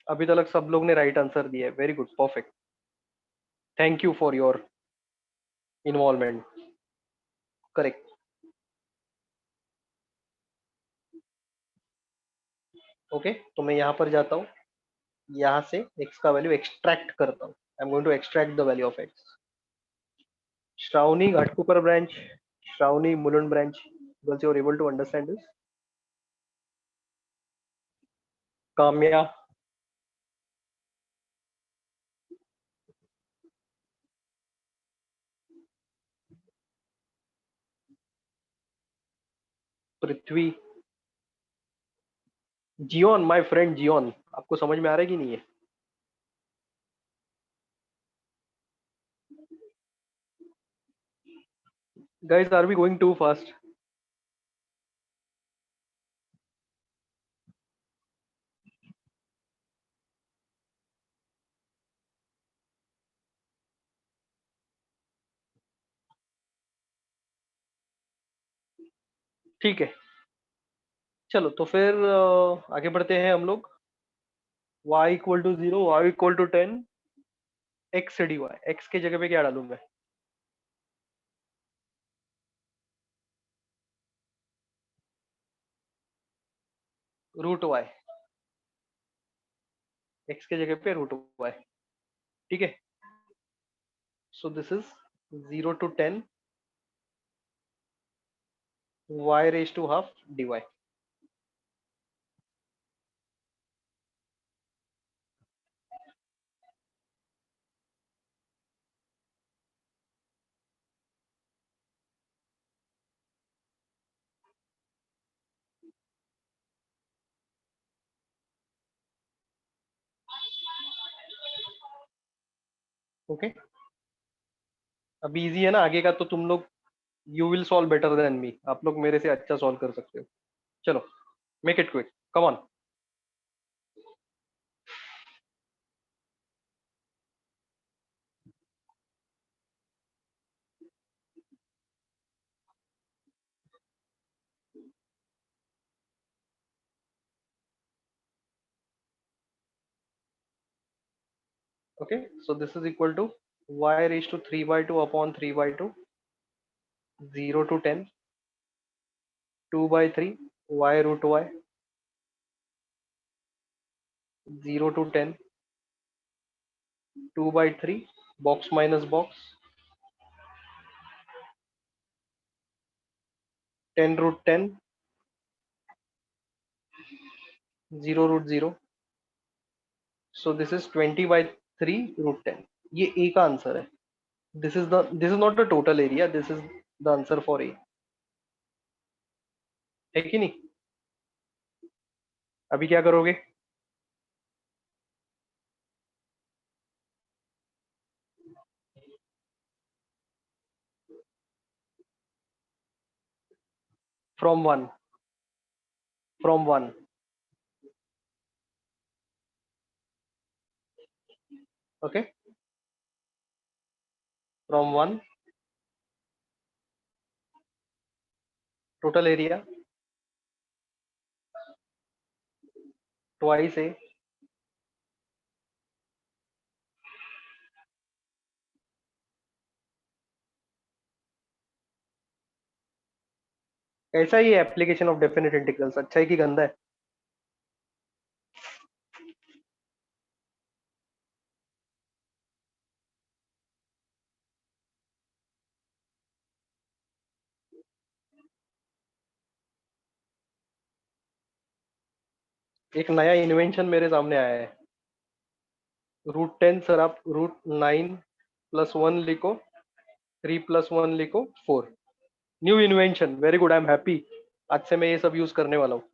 अभी तक सब लोग ने राइट आंसर दिया है, very good, perfect. Thank you for your involvement. Correct. Okay, तो मैं यहाँ पर जाता हूँ, यहाँ से x का वैल्यू एक्सट्रैक्ट करता हूँ। I am going to extract the value of x। Shravani Ghatkopar branch, Shravani Mulund branch, girls you are able to understand this? Kamya, Prithvi, Zion, my friend Zion, आपको समझ में आ रहा है कि नहीं है? Guys, are we going too fast? ठीक है, चलो तो फिर आगे बढ़ते हैं हम लोग। y equal to 0, y equal to 10, x d y, x के जगह पे क्या डालूं मैं? रूट y, x के जगह पे रूट y। ठीक है, so this is 0 to 10 y raise to half dy। Okay, अभी इजी है ना? आगे का तो तुम लोग, you will solve better than me, आप लोग मेरे से अच्छा सॉल्व कर सकते हो। चलो, make it quick, come on. Okay, so this is equal to y raise to 3 by 2 upon 3 by 2, 0 to 10, 2 by 3 y root y, 0 to 10, 2 by 3, box minus box, 10 root 10, 0 root 0. So this is 20 by 3 root 10. ये a का आंसर है। This is not the total area. This is the answer for a. है कि नहीं? अभी क्या करोगे? From 1, from 1. Okay, from 1 total area twice a, कैसा ही एप्लीकेशन ऑफ डेफिनेट इंटीग्रल्स, अच्छा है कि गंदा है? एक नया इन्वेंशन मेरे सामने आया है। √10 सर, आप √9 प्लस 1 लिखो, 3 प्लस 1 लिखो 4। New invention, very good, I am happy. आज से मैं ये सब यूज करने वाला हूँ।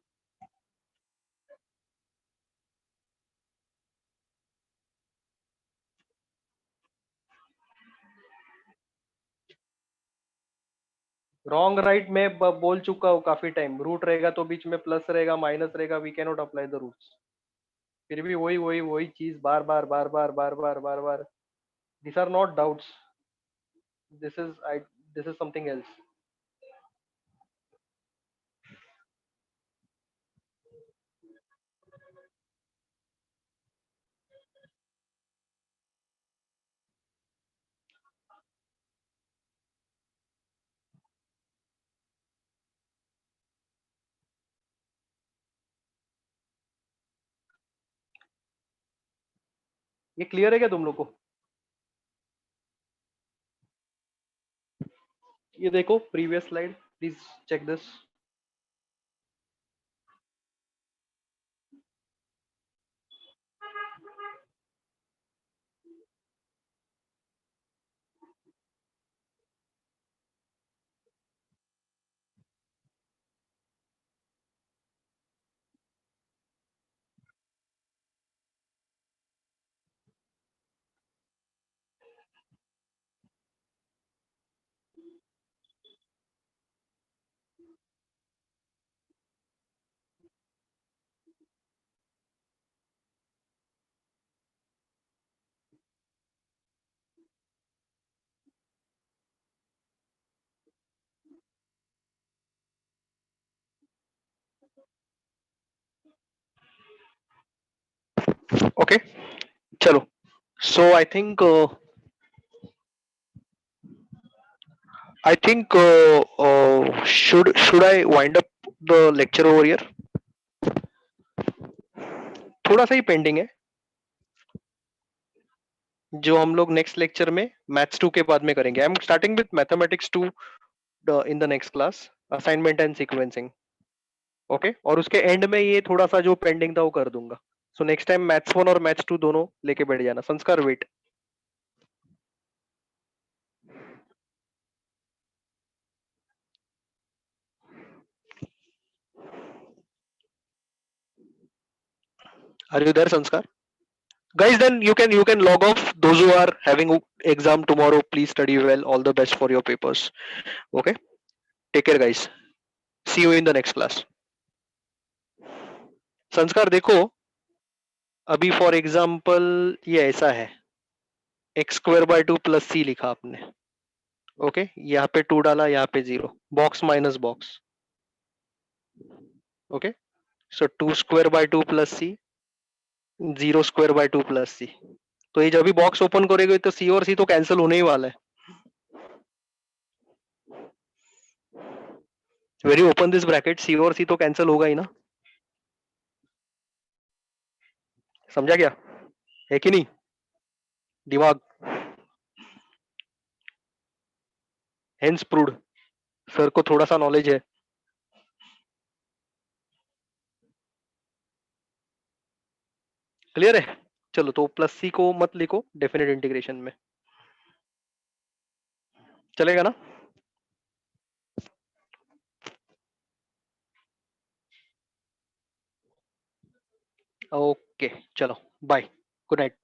रॉन्ग राइट में बोल चुका हूँ काफी टाइम। रूट रहेगा तो बीच में प्लस रहेगा, माइनस रहेगा, we can not apply the roots. फिर भी वही वही वही चीज बार बार बार बार बार बार बार बार। This are not doubts, this is I, this is something else. ये क्लियर है क्या तुम लोग को? ये देखो previous slide, please check this. Okay, चलो। So I think should I wind up the lecture over here? थोड़ा सा ही पेंडिंग है, जो हम लोग नेक्स्ट लेक्चर में मैथ्स 2 के बाद में करेंगे। I am starting with mathematics 2 in the next class, assignment and sequencing. Okay, और उसके एंड में ये थोड़ा सा जो पेंडिंग था वो कर दूंगा। सो नेक्स्ट टाइम मैथ्स 1 और मैथ्स 2 दोनों लेके बैठ जाना। संस्कार वेट। आर यू देयर संस्कार? Guys, then you can log off. Those who are having exam tomorrow, please study well. All the best for your papers. Okay, take care guys. See you in the next class. संस्कार देखो, अभी फॉर एग्जाम्पल ये ऐसा है, x² by 2 प्लस सी लिखा आपने। ओके, यहाँ पे 2 डाला, यहाँ पे 0, box minus box. Okay, so 2² by 2 plus c, 0² by 2 plus c. तो ये जब भी बॉक्स ओपन करेगा तो सी और सी तो कैंसिल होने ही वाला है। वेरी ओपन दिस ब्रैकेट, सी और सी तो कैंसिल होगा ही ना। समझा क्या? है कि नहीं? दिमाग हेंस प्रूड, सर को थोड़ा सा नॉलेज है। क्लियर है? चलो, तो प्लस सी को मत लिखो डेफिनेट इंटीग्रेशन में, चलेगा ना? ओके, चलो बाय, गुड नाइट।